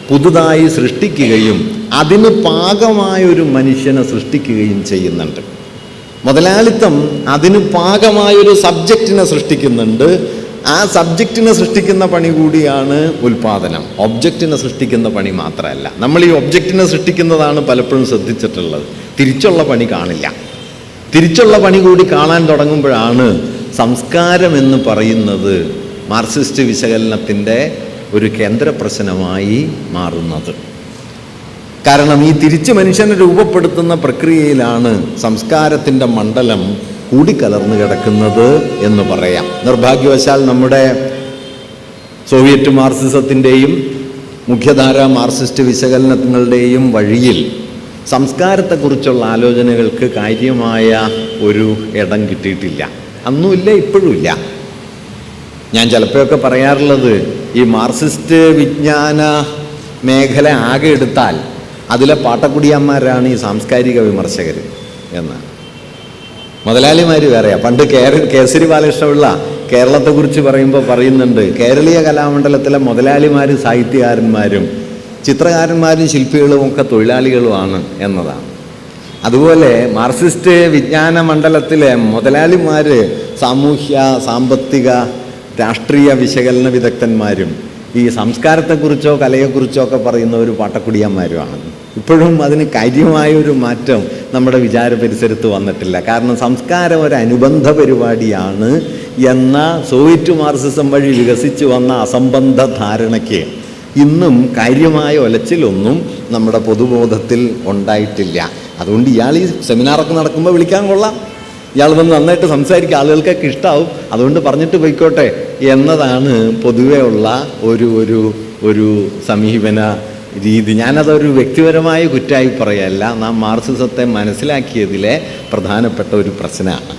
പുതുതായി സൃഷ്ടിക്കുകയും അതിന് പാകമായൊരു മനുഷ്യനെ സൃഷ്ടിക്കുകയും ചെയ്യുന്നുണ്ട്. മുതലാളിത്തം അതിന് പാകമായൊരു സബ്ജക്റ്റിനെ സൃഷ്ടിക്കുന്നുണ്ട്. ആ സബ്ജക്റ്റിനെ സൃഷ്ടിക്കുന്ന പണി കൂടിയാണ് ഉൽപ്പാദനം. ഒബ്ജക്റ്റിനെ സൃഷ്ടിക്കുന്ന പണി മാത്രമല്ല. നമ്മൾ ഈ ഒബ്ജക്റ്റിനെ സൃഷ്ടിക്കുന്നതാണ് പലപ്പോഴും ശ്രദ്ധിച്ചിട്ടുള്ളത്. തിരിച്ചുള്ള പണി കാണില്ല. തിരിച്ചുള്ള പണി കൂടി കാണാൻ തുടങ്ങുമ്പോഴാണ് സംസ്കാരം എന്ന് പറയുന്നത് മാർക്സിസ്റ്റ് വിശകലനത്തിൻ്റെ ഒരു കേന്ദ്ര പ്രശ്നമായി മാറുന്നത്. കാരണം ഈ തിരിച്ച് മനുഷ്യനെ രൂപപ്പെടുത്തുന്ന പ്രക്രിയയിലാണ് സംസ്കാരത്തിൻ്റെ മണ്ഡലം കൂടിക്കലർന്നു കിടക്കുന്നത് എന്ന് പറയാം. നിർഭാഗ്യവശാൽ നമ്മുടെ സോവിയറ്റ് മാർക്സിസത്തിൻ്റെയും മുഖ്യധാര മാർക്സിസ്റ്റ് വിശകലനങ്ങളുടെയും വഴിയിൽ സംസ്കാരത്തെക്കുറിച്ചുള്ള ആലോചനകൾക്ക് കാര്യമായ ഒരു ഇടം കിട്ടിയിട്ടില്ല. അന്നുമില്ല, ഇപ്പോഴുമില്ല. ഞാൻ ചിലപ്പോഴൊക്കെ പറയാറുള്ളത്, ഈ മാർക്സിസ്റ്റ് വിജ്ഞാന മേഖല ആകെ എടുത്താൽ അതിലെ പാട്ടക്കുടിയന്മാരാണ് ഈ സാംസ്കാരിക വിമർശകർ എന്നാണ്. മുതലാളിമാർ വേറെയാണ്. പണ്ട് കേസരി ബാലകൃഷ്ണപിള്ള കേരളത്തെക്കുറിച്ച് പറയുമ്പോൾ പറയുന്നുണ്ട്, കേരളീയ കലാമണ്ഡലത്തിലെ മുതലാളിമാർ സാഹിത്യകാരന്മാരും ചിത്രകാരന്മാരും ശില്പികളും ഒക്കെ തൊഴിലാളികളുമാണ് എന്നതാണ്. അതുപോലെ മാർക്സിസ്റ്റ് വിജ്ഞാന മണ്ഡലത്തിലെ മുതലാളിമാർ സാമൂഹ്യ സാമ്പത്തിക രാഷ്ട്രീയ വിശകലന വിദഗ്ധന്മാരും ഈ സംസ്കാരത്തെക്കുറിച്ചോ കലയെക്കുറിച്ചോ ഒക്കെ പറയുന്ന ഒരു പാട്ടക്കുടിയന്മാരുമാണ്. ഇപ്പോഴും അതിന് കാര്യമായൊരു മാറ്റം നമ്മുടെ വിചാര പരിസരത്ത് വന്നിട്ടില്ല. കാരണം സംസ്കാരം ഒരു അനുബന്ധ പരിപാടിയാണ് എന്ന സോവിയറ്റ് മാർക്സിസം വഴി വികസിച്ചു വന്ന അസംബന്ധ ധാരണയ്ക്ക് ഇന്നും കാര്യമായ ഒലച്ചിലൊന്നും നമ്മുടെ പൊതുബോധത്തിൽ ഉണ്ടായിട്ടില്ല. അതുകൊണ്ട് ഇയാൾ ഈ സെമിനാറൊക്കെ നടക്കുമ്പോൾ വിളിക്കാൻ കൊള്ളാം, ഇയാൾ വന്ന് നന്നായിട്ട് സംസാരിക്കുക, ആളുകൾക്കൊക്കെ ഇഷ്ടമാവും, അതുകൊണ്ട് പറഞ്ഞിട്ട് പോയിക്കോട്ടെ എന്നതാണ് പൊതുവേ ഉള്ള ഒരു സമീപന രീതി. ഞാനതൊരു വ്യക്തിപരമായ കുറ്റമായി പറയല്ല, നാം മാർക്സിസത്തെ മനസ്സിലാക്കിയതിലെ പ്രധാനപ്പെട്ട ഒരു പ്രശ്നമാണ്.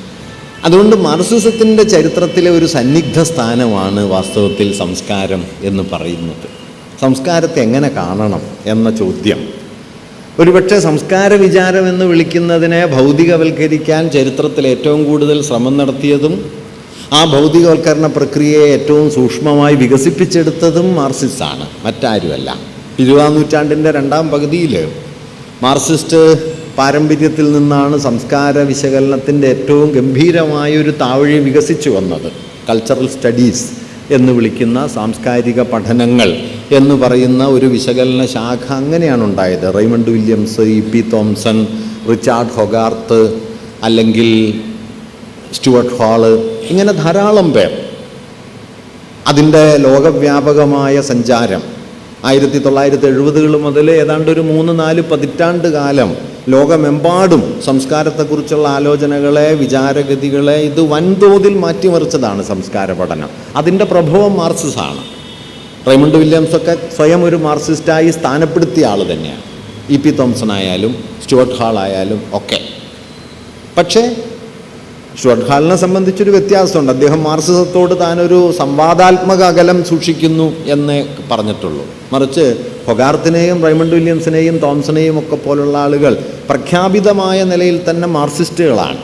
അതുകൊണ്ട് മാർക്സിസത്തിൻ്റെ ചരിത്രത്തിലെ ഒരു സന്നിഗ്ധ സ്ഥാനമാണ് വാസ്തവത്തിൽ സംസ്കാരം എന്ന് പറയുന്നത്. സംസ്കാരത്തെ എങ്ങനെ കാണണം എന്ന ചോദ്യം ഒരുപക്ഷെ സംസ്കാര വിചാരം എന്ന് വിളിക്കുന്നതിനെ ഭൗതികവൽക്കരിക്കാൻ ചരിത്രത്തിൽ ഏറ്റവും കൂടുതൽ ശ്രമം നടത്തിയതും ആ ഭൗതികവൽക്കരണ പ്രക്രിയയെ ഏറ്റവും സൂക്ഷ്മമായി വികസിപ്പിച്ചെടുത്തതും മാർക്സിസ്റ്റാണ്, മറ്റാരുമല്ല. 20-ാം നൂറ്റാണ്ടിൻ്റെ രണ്ടാം പകുതിയിൽ മാർക്സിസ്റ്റ് പാരമ്പര്യത്തിൽ നിന്നാണ് സംസ്കാര വിശകലനത്തിൻ്റെ ഏറ്റവും ഗംഭീരമായൊരു താവഴി വികസിച്ചു വന്നത്. കൾച്ചറൽ സ്റ്റഡീസ് എന്ന് വിളിക്കുന്ന സാംസ്കാരിക പഠനങ്ങൾ എന്ന് പറയുന്ന ഒരു വിശകലന ശാഖ അങ്ങനെയാണ് ഉണ്ടായത്. Raymond Williams, E.P. Thompson, Richard Hoggart, അല്ലെങ്കിൽ സ്റ്റുവർട്ട് ഹാള്, ഇങ്ങനെ ധാരാളം പേർ. അതിൻ്റെ ലോകവ്യാപകമായ സഞ്ചാരം 1970-കൾ മുതൽ ഏതാണ്ട് ഒരു 3-4 പതിറ്റാണ്ട് കാലം ലോകമെമ്പാടും സംസ്കാരത്തെക്കുറിച്ചുള്ള ആലോചനകളെ, വിചാരഗതികളെ ഇത് വൻതോതിൽ മാറ്റിമറിച്ചതാണ് സംസ്കാര പഠനം. അതിൻ്റെ പ്രഭവം മാർക്സിസമാണ്. റെയ്മണ്ട് വില്യംസൊക്കെ സ്വയം ഒരു മാർക്സിസ്റ്റായി സ്ഥാനപ്പെടുത്തിയ ആൾ തന്നെയാണ്. E.P. തോംസൺ ആയാലും സ്റ്റുവർട്ട് ഹാൾ ആയാലും ഒക്കെ. പക്ഷേ സ്റ്റുവർട്ട് ഹാളിനെ സംബന്ധിച്ചൊരു വ്യത്യാസമുണ്ട്. അദ്ദേഹം മാർക്സിസത്തോട് താനൊരു സംവാദാത്മക അകലം സൂക്ഷിക്കുന്നു എന്നേ പറഞ്ഞിട്ടുള്ളൂ. മറിച്ച് ഹൊഗാർത്തിനെയും റെയ്മണ്ട് വില്യംസിനെയും തോംസണെയും ഒക്കെ പോലുള്ള ആളുകൾ പ്രഖ്യാപിതമായ നിലയിൽ തന്നെ മാർക്സിസ്റ്റുകളാണ്.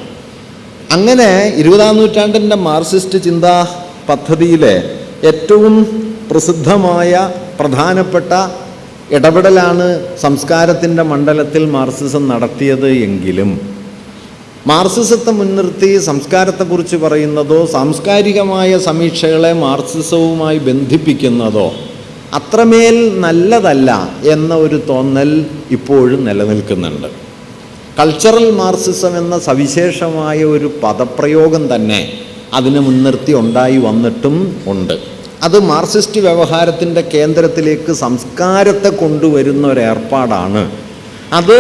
അങ്ങനെ 20-ാം നൂറ്റാണ്ടിൻ്റെ മാർക്സിസ്റ്റ് ചിന്താ പദ്ധതിയിലെ ഏറ്റവും പ്രസിദ്ധമായ പ്രധാനപ്പെട്ട ഇടപെടലാണ് സംസ്കാരത്തിൻ്റെ മണ്ഡലത്തിൽ മാർക്സിസം നടത്തിയത് എങ്കിലും മാർക്സിസത്തെ മുൻനിർത്തി സംസ്കാരത്തെക്കുറിച്ച് പറയുന്നതോ സാംസ്കാരികമായ സമീക്ഷകളെ മാർക്സിസവുമായി ബന്ധിപ്പിക്കുന്നതോ അത്രമേൽ നല്ലതല്ല എന്ന ഒരു തോന്നൽ ഇപ്പോഴും നിലനിൽക്കുന്നുണ്ട്. കൾച്ചറൽ മാർക്സിസം എന്ന സവിശേഷമായ ഒരു പദപ്രയോഗം തന്നെ അതിനെ മുൻനിർത്തി ഉണ്ടായി വന്നിട്ടും ഉണ്ട്. അത് മാർക്സിസ്റ്റ് വ്യവഹാരത്തിൻ്റെ കേന്ദ്രത്തിലേക്ക് സംസ്കാരത്തെ കൊണ്ടുവരുന്ന ഒരേർപ്പാടാണ്. അത്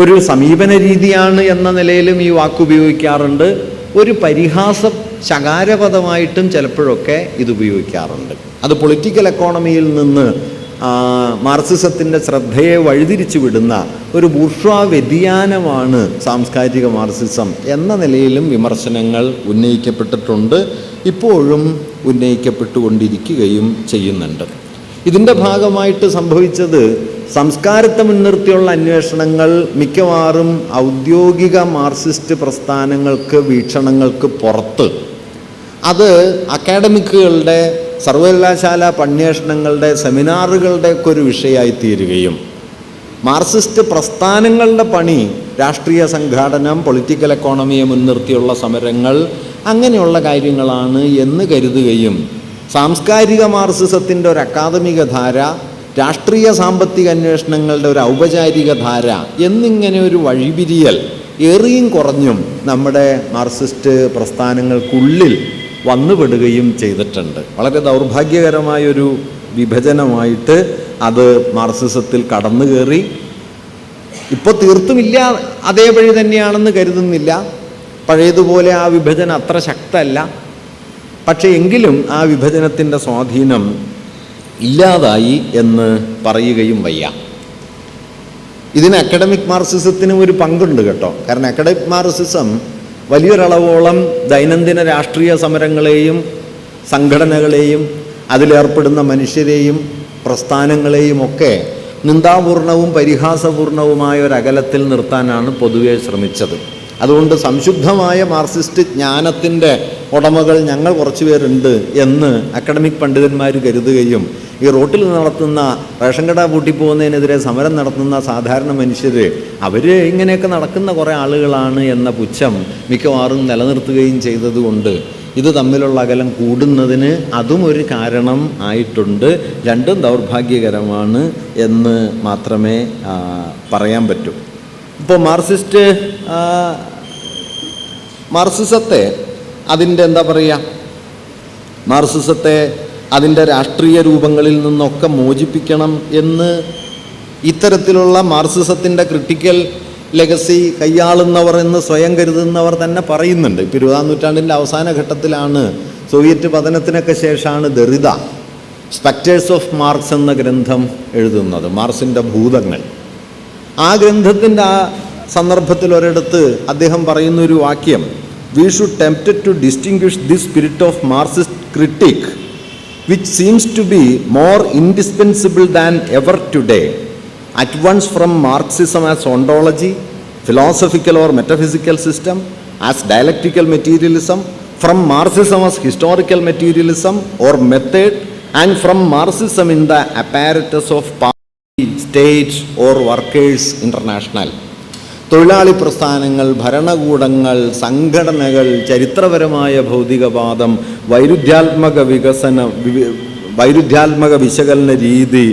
ഒരു സമീപന രീതിയാണ് എന്ന നിലയിലും ഈ വാക്കുപയോഗിക്കാറുണ്ട്. ഒരു പരിഹാസ ശകാരപദമായിട്ടും ചിലപ്പോഴൊക്കെ ഇത് ഉപയോഗിക്കാറുണ്ട്. അത് പൊളിറ്റിക്കൽ എക്കോണമിയിൽ നിന്ന് മാർക്സിസത്തിൻ്റെ ശ്രദ്ധയെ വഴിതിരിച്ചു വിടുന്ന ഒരു ബൂർഷ്വാ വ്യതിയാനമാണ് സാംസ്കാരിക മാർക്സിസം എന്ന നിലയിലും വിമർശനങ്ങൾ ഉന്നയിക്കപ്പെട്ടിട്ടുണ്ട്, ഇപ്പോഴും ഉന്നയിക്കപ്പെട്ടുകൊണ്ടിരിക്കുകയും ചെയ്യുന്നുണ്ട്. ഇതിൻ്റെ ഭാഗമായിട്ട് സംഭവിച്ചത് സംസ്കാരത്തെ മുൻനിർത്തിയുള്ള അന്വേഷണങ്ങൾ മിക്കവാറും ഔദ്യോഗിക മാർക്സിസ്റ്റ് പ്രസ്ഥാനങ്ങൾക്ക്, വീക്ഷണങ്ങൾക്ക് പുറത്ത്, അത് അക്കാഡമിക്കുകളുടെ, സർവകലാശാല അന്വേഷണങ്ങളുടെ, സെമിനാറുകളുടെയൊക്കെ ഒരു വിഷയമായി തീരുകയും മാർക്സിസ്റ്റ് പ്രസ്ഥാനങ്ങളുടെ പണി രാഷ്ട്രീയ സംഘാടനം, പൊളിറ്റിക്കൽ എക്കോണമിയെ മുൻനിർത്തിയുള്ള സമരങ്ങൾ, അങ്ങനെയുള്ള കാര്യങ്ങളാണ് എന്ന് കരുതുകയും സാംസ്കാരിക മാർക്സിസത്തിൻ്റെ ഒരു അക്കാദമിക ധാര, രാഷ്ട്രീയ സാമ്പത്തിക അന്വേഷണങ്ങളുടെ ഒരു ഔപചാരിക ധാര എന്നിങ്ങനെ ഒരു വഴിപിരിയൽ ഏറിയും കുറഞ്ഞും നമ്മുടെ മാർക്സിസ്റ്റ് പ്രസ്ഥാനങ്ങൾക്കുള്ളിൽ വന്നുപെടുകയും ചെയ്തിട്ടുണ്ട്. വളരെ ദൗർഭാഗ്യകരമായൊരു വിഭജനമായിട്ട് അത് മാർക്സിസത്തിൽ കടന്നു കയറി. ഇപ്പോൾ തീർത്തുമില്ല, അതേ വഴി തന്നെയാണെന്ന് കരുതുന്നില്ല. പഴയതുപോലെ ആ വിഭജനം അത്ര ശക്തമല്ല. പക്ഷേ എങ്കിലും ആ വിഭജനത്തിൻ്റെ സ്വാധീനം ഇല്ലാതായി എന്ന് പറയുകയും വയ്യ. ഇതിന് അക്കാഡമിക് മാർക്സിസത്തിനും ഒരു പങ്കുണ്ട് കേട്ടോ. കാരണം അക്കാഡമിക് മാർക്സിസം വലിയൊരളവോളം ദൈനംദിന രാഷ്ട്രീയ സമരങ്ങളെയും സംഘടനകളെയും അതിലേർപ്പെടുന്ന മനുഷ്യരെയും പ്രസ്ഥാനങ്ങളെയും ഒക്കെ നിന്ദാപൂർണവും പരിഹാസപൂർണവുമായ ഒരകലത്തിൽ നിർത്താനാണ് പൊതുവെ ശ്രമിച്ചത്. അതുകൊണ്ട് സംശുദ്ധമായ മാർക്സിസ്റ്റ് ജ്ഞാനത്തിൻ്റെ ഉടമകൾ ഞങ്ങൾ കുറച്ച് പേരുണ്ട് എന്ന് അക്കാഡമിക് പണ്ഡിതന്മാർ കരുതുകയും ഈ റോട്ടിൽ നടത്തുന്ന റേഷൻ കട പൂട്ടിപ്പോകുന്നതിനെതിരെ സമരം നടത്തുന്ന സാധാരണ മനുഷ്യർ അവർ ഇങ്ങനെയൊക്കെ നടക്കുന്ന കുറേ ആളുകളാണ് എന്ന പുച്ഛം മിക്കവാറും നിലനിർത്തുകയും ചെയ്തതുകൊണ്ട് ഇത് തമ്മിലുള്ള അകലം കൂടുന്നതിന് അതും ഒരു കാരണം ആയിട്ടുണ്ട്. രണ്ടും ദൗർഭാഗ്യകരമാണ് എന്ന് മാത്രമേ പറയാൻ പറ്റൂ. ഇപ്പോൾ മാർക്സിസത്തെ അതിൻ്റെ എന്താ പറയുക, മാർക്സിസത്തെ അതിൻ്റെ രാഷ്ട്രീയ രൂപങ്ങളിൽ നിന്നൊക്കെ മോചിപ്പിക്കണം എന്ന് ഇത്തരത്തിലുള്ള മാർക്സിസത്തിൻ്റെ ക്രിട്ടിക്കൽ ലെഗസി കൈയാളുന്നവർ എന്ന് സ്വയം കരുതുന്നവർ തന്നെ പറയുന്നുണ്ട്. ഇപ്പോൾ 20-ാം നൂറ്റാണ്ടിൻ്റെ അവസാന ഘട്ടത്തിലാണ്, സോവിയറ്റ് പതനത്തിനൊക്കെ ശേഷമാണ് ദെറിദ സ്പെക്ടേഴ്സ് ഓഫ് മാർക്സ് എന്ന ഗ്രന്ഥം എഴുതുന്നത്, മാർക്സിൻ്റെ ഭൂതങ്ങൾ. ആ ഗ്രന്ഥത്തിൻ്റെ ആ സന്ദർഭത്തിൽ ഒരിടത്ത് അദ്ദേഹം പറയുന്നൊരു വാക്യം, we should tempted to distinguish this spirit of Marxist critic which seems to be more indispensable than ever today, at once from Marxism as ontology, philosophical or metaphysical system, as dialectical materialism, from Marxism as historical materialism or method, and from Marxism in the apparatus of party, state or workers international. തൊഴിലാളി പ്രസ്ഥാനങ്ങൾ, ഭരണകൂടങ്ങൾ, സംഘടനകൾ, ചരിത്രപരമായ ഭൗതികവാദം, വൈരുദ്ധ്യാത്മക വിശകലന രീതി,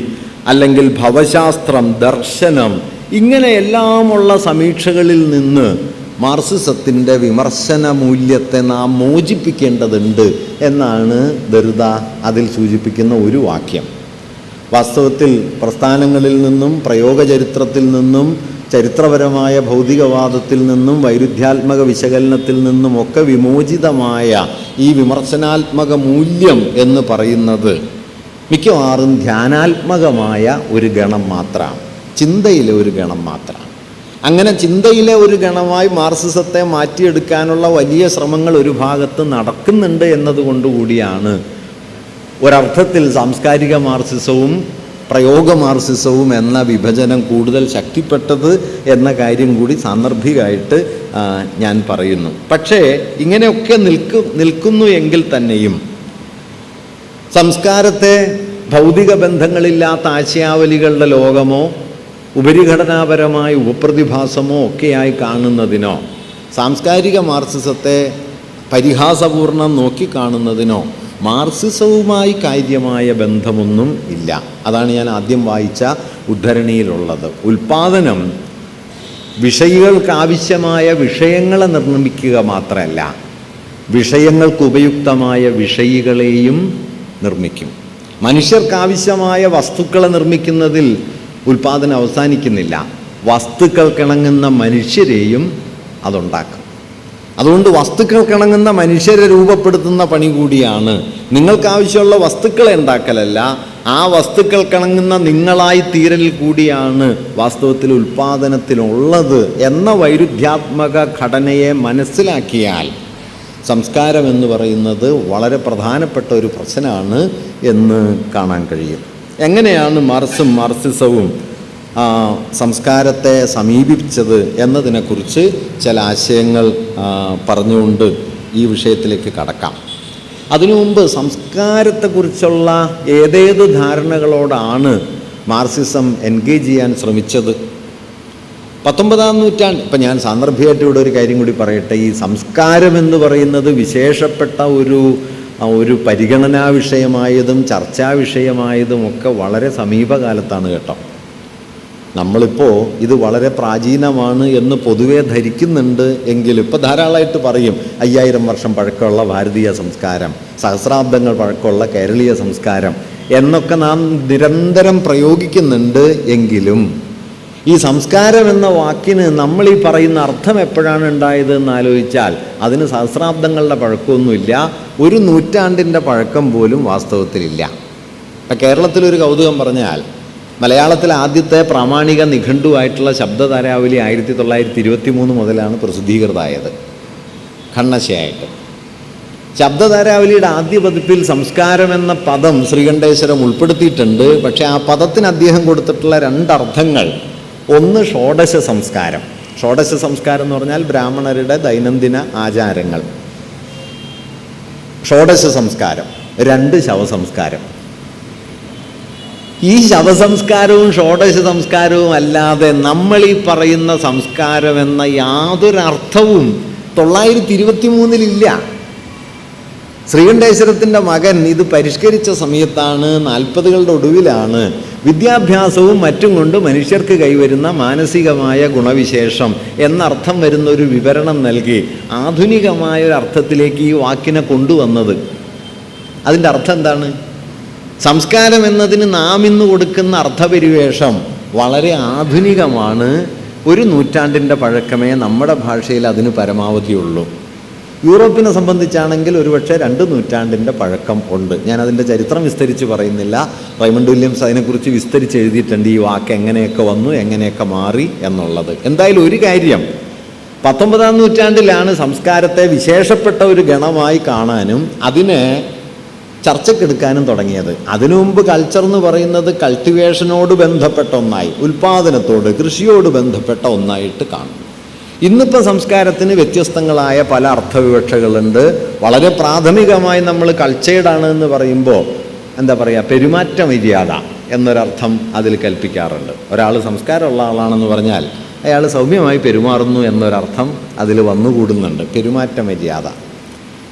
അല്ലെങ്കിൽ ഭവശാസ്ത്രം, ദർശനം, ഇങ്ങനെയെല്ലാമുള്ള സമീക്ഷകളിൽ നിന്ന് മാർക്സിസത്തിൻ്റെ വിമർശന മൂല്യത്തെ നാം മോചിപ്പിക്കേണ്ടതുണ്ട് എന്നാണ് ദെറിദ അതിൽ സൂചിപ്പിക്കുന്ന ഒരു വാക്യം. വാസ്തവത്തിൽ പ്രസ്ഥാനങ്ങളിൽ നിന്നും, പ്രയോഗചരിത്രത്തിൽ നിന്നും, ചരിത്രപരമായ ഭൗതികവാദത്തിൽ നിന്നും, വൈരുദ്ധ്യാത്മക വിശകലനത്തിൽ നിന്നുമൊക്കെ വിമോചിതമായ ഈ വിമർശനാത്മക മൂല്യം എന്ന് പറയുന്നത് മിക്കവാറും ധ്യാനാത്മകമായ ഒരു ഗണം മാത്രമാണ്, ചിന്തയിലെ ഒരു ഗണം മാത്രമാണ്. അങ്ങനെ ചിന്തയിലെ ഒരു ഗണമായി മാർക്സിസത്തെ മാറ്റിയെടുക്കാനുള്ള വലിയ ശ്രമങ്ങൾ ഒരു ഭാഗത്ത് നടക്കുന്നുണ്ട് എന്നതുകൊണ്ടുകൂടിയാണ് ഒരർത്ഥത്തിൽ സാംസ്കാരിക മാർക്സിസവും പ്രയോഗ മാർക്സിസവും എന്ന വിഭജനം കൂടുതൽ ശക്തിപ്പെട്ടത് എന്ന കാര്യം കൂടി സാന്ദർഭികമായിട്ട് ഞാൻ പറയുന്നു. പക്ഷേ ഇങ്ങനെയൊക്കെ നിൽക്കുന്നു എങ്കിൽ തന്നെയും സംസ്കാരത്തെ ഭൗതിക ബന്ധങ്ങളില്ലാത്ത ആശയാവലികളുടെ ലോകമോ ഉപരിഘടനാപരമായ ഉപപ്രതിഭാസമോ ഒക്കെയായി കാണുന്നതിനോ, സാംസ്കാരിക മാർക്സിസത്തെ പരിഹാസപൂർണ്ണം നോക്കിക്കാണുന്നതിനോ മാർക്സിസവുമായി കാര്യമായ ബന്ധമൊന്നും ഇല്ല. അതാണ് ഞാൻ ആദ്യം വായിച്ച ഉദ്ധരണിയിലുള്ളത്. ഉൽപാദനം വിഷയികൾക്കാവശ്യമായ വിഷയങ്ങളെ നിർമ്മിക്കുക മാത്രമല്ല, വിഷയങ്ങൾക്ക് ഉപയുക്തമായ വിഷയികളെയും നിർമ്മിക്കും. മനുഷ്യർക്കാവശ്യമായ വസ്തുക്കളെ നിർമ്മിക്കുന്നതിൽ ഉൽപ്പാദനം അവസാനിക്കുന്നില്ല, വസ്തുക്കൾക്കിണങ്ങുന്ന മനുഷ്യരെയും അതുണ്ടാക്കും. അതുകൊണ്ട് വസ്തുക്കൾക്കിണങ്ങുന്ന മനുഷ്യരെ രൂപപ്പെടുത്തുന്ന പണി കൂടിയാണ്. നിങ്ങൾക്കാവശ്യമുള്ള വസ്തുക്കളെ ഉണ്ടാക്കലല്ല, ആ വസ്തുക്കൾക്കിണങ്ങുന്ന നിങ്ങളായി തീരലിൽ കൂടിയാണ് വാസ്തവത്തിൽ ഉൽപ്പാദനത്തിനുള്ളത് എന്ന വൈരുദ്ധ്യാത്മക ഘടനയെ മനസ്സിലാക്കിയാൽ സംസ്കാരം എന്ന് പറയുന്നത് വളരെ പ്രധാനപ്പെട്ട ഒരു പ്രശ്നമാണ് എന്ന് കാണാൻ കഴിയും. എങ്ങനെയാണ് മാർക്സും മാർക്സിസവും സംസ്കാരത്തെ സമീപിച്ചത് എന്നതിനെക്കുറിച്ച് ചില ആശയങ്ങൾ പറഞ്ഞുകൊണ്ട് ഈ വിഷയത്തിലേക്ക് കടക്കാം. അതിനു മുമ്പ് സംസ്കാരത്തെക്കുറിച്ചുള്ള ഏതേത് ധാരണകളോടാണ് മാർക്സിസം എൻഗേജ് ചെയ്യാൻ ശ്രമിച്ചത്? 19-ാം നൂറ്റാണ്ട്, ഇപ്പം ഞാൻ സാന്ദർഭികമായിട്ട് ഇവിടെ ഒരു കാര്യം കൂടി പറയട്ടെ. ഈ സംസ്കാരം എന്ന് പറയുന്നത് വിശേഷപ്പെട്ട ഒരു പരിഗണനാ വിഷയമായതും ചർച്ചാ വിഷയമായതും ഒക്കെ വളരെ സമീപകാലത്താണ് കേട്ടോ. നമ്മളിപ്പോൾ ഇത് വളരെ പ്രാചീനമാണ് എന്ന് പൊതുവെ ധരിക്കുന്നുണ്ട് എങ്കിലും ഇപ്പോൾ ധാരാളമായിട്ട് പറയും 5000 വർഷം പഴക്കമുള്ള ഭാരതീയ സംസ്കാരം, സഹസ്രാബ്ദങ്ങൾ പഴക്കമുള്ള കേരളീയ സംസ്കാരം എന്നൊക്കെ നാം നിരന്തരം പ്രയോഗിക്കുന്നുണ്ട്. എങ്കിലും ഈ സംസ്കാരം എന്ന വാക്കിന് നമ്മൾ ഈ പറയുന്ന അർത്ഥം എപ്പോഴാണ് ഉണ്ടായത് എന്ന് ആലോചിച്ചാൽ അതിന് സഹസ്രാബ്ദങ്ങളുടെ പഴക്കമൊന്നുമില്ല, ഒരു നൂറ്റാണ്ടിൻ്റെ പഴക്കം പോലും വാസ്തവത്തിലില്ല. ഇപ്പം കേരളത്തിലൊരു കൗതുകം പറഞ്ഞാൽ, മലയാളത്തിലെ ആദ്യത്തെ പ്രാമാണിക നിഘണ്ടുവായിട്ടുള്ള ശബ്ദധാരാവലി 1923 മുതലാണ് പ്രസിദ്ധീകൃതമായത് ഖണ്ണശയായിട്ട്. ശബ്ദധാരാവലിയുടെ ആദ്യ പതിപ്പിൽ സംസ്കാരം എന്ന പദം ശ്രീകണ്ഠേശ്വരം ഉൾപ്പെടുത്തിയിട്ടുണ്ട്. പക്ഷേ ആ പദത്തിന് അദ്ദേഹം കൊടുത്തിട്ടുള്ള 2 അർത്ഥങ്ങൾ. ഒന്ന് ഷോഡശ സംസ്കാരം. ഷോഡശ സംസ്കാരം എന്ന് പറഞ്ഞാൽ ബ്രാഹ്മണരുടെ ദൈനംദിന ആചാരങ്ങൾ. ഷോഡശ സംസ്കാരം. 2 ശവസംസ്കാരം. ഈ ശവസംസ്കാരവും ഷോഡശ സംസ്കാരവും അല്ലാതെ നമ്മൾ ഈ പറയുന്ന സംസ്കാരം എന്ന യാതൊരർത്ഥവും 923 ശ്രീകണ്ഠേശ്വരത്തിൻ്റെ മകൻ ഇത് പരിഷ്കരിച്ച സമയത്താണ്, 40കളുടെ ഒടുവിലാണ് വിദ്യാഭ്യാസവും മറ്റും കൊണ്ട് മനുഷ്യർക്ക് കൈവരുന്ന മാനസികമായ ഗുണവിശേഷം എന്നർത്ഥം വരുന്ന ഒരു വിവരണം നൽകി ആധുനികമായ ഒരു അർത്ഥത്തിലേക്ക് ഈ വാക്കിനെ കൊണ്ടുവന്നത്. അതിൻ്റെ അർത്ഥം എന്താണ്? സംസ്കാരം എന്നതിന് നാം ഇന്ന് കൊടുക്കുന്ന അർത്ഥപരിവേഷം വളരെ ആധുനികമാണ്. ഒരു നൂറ്റാണ്ടിൻ്റെ പഴക്കമേ നമ്മുടെ ഭാഷയിൽ അതിന് പരമാവധിയുള്ളൂ. യൂറോപ്പിനെ സംബന്ധിച്ചാണെങ്കിൽ ഒരുപക്ഷെ 2 നൂറ്റാണ്ടിൻ്റെ പഴക്കം ഉണ്ട്. ഞാനതിൻ്റെ ചരിത്രം വിസ്തരിച്ച് പറയുന്നില്ല. റൈമണ്ട് വില്യംസ് അതിനെക്കുറിച്ച് വിസ്തരിച്ച് എഴുതിയിട്ടുണ്ട്, ഈ വാക്ക് എങ്ങനെയൊക്കെ വന്നു, എങ്ങനെയൊക്കെ മാറി എന്നുള്ളത്. എന്തായാലും ഒരു കാര്യം, 19-ാം നൂറ്റാണ്ടിലാണ് സംസ്കാരത്തെ വിശേഷപ്പെട്ട ഒരു ഗണമായി കാണാനും അതിനെ ചർച്ചക്കെടുക്കാനും തുടങ്ങിയത്. അതിനു മുമ്പ് കൾച്ചർ എന്ന് പറയുന്നത് കൾട്ടിവേഷനോട് ബന്ധപ്പെട്ട ഒന്നായി, ഉൽപ്പാദനത്തോട്, കൃഷിയോട് ബന്ധപ്പെട്ട ഒന്നായിട്ട് കാണും. ഇന്നിപ്പോൾ സംസ്കാരത്തിന് വ്യത്യസ്തങ്ങളായ പല അർത്ഥവിവക്ഷകളുണ്ട്. വളരെ പ്രാഥമികമായി നമ്മൾ കൾച്ചേർഡാണ് എന്ന് പറയുമ്പോൾ എന്താ പറയുക, പെരുമാറ്റ മര്യാദ എന്നൊരർത്ഥം അതിൽ കൽപ്പിക്കാറുണ്ട്. ഒരാൾ സംസ്കാരമുള്ള ആളാണെന്ന് പറഞ്ഞാൽ അയാൾ സൗമ്യമായി പെരുമാറുന്നു എന്നൊരർത്ഥം അതിൽ വന്നുകൂടുന്നുണ്ട്, പെരുമാറ്റ മര്യാദ.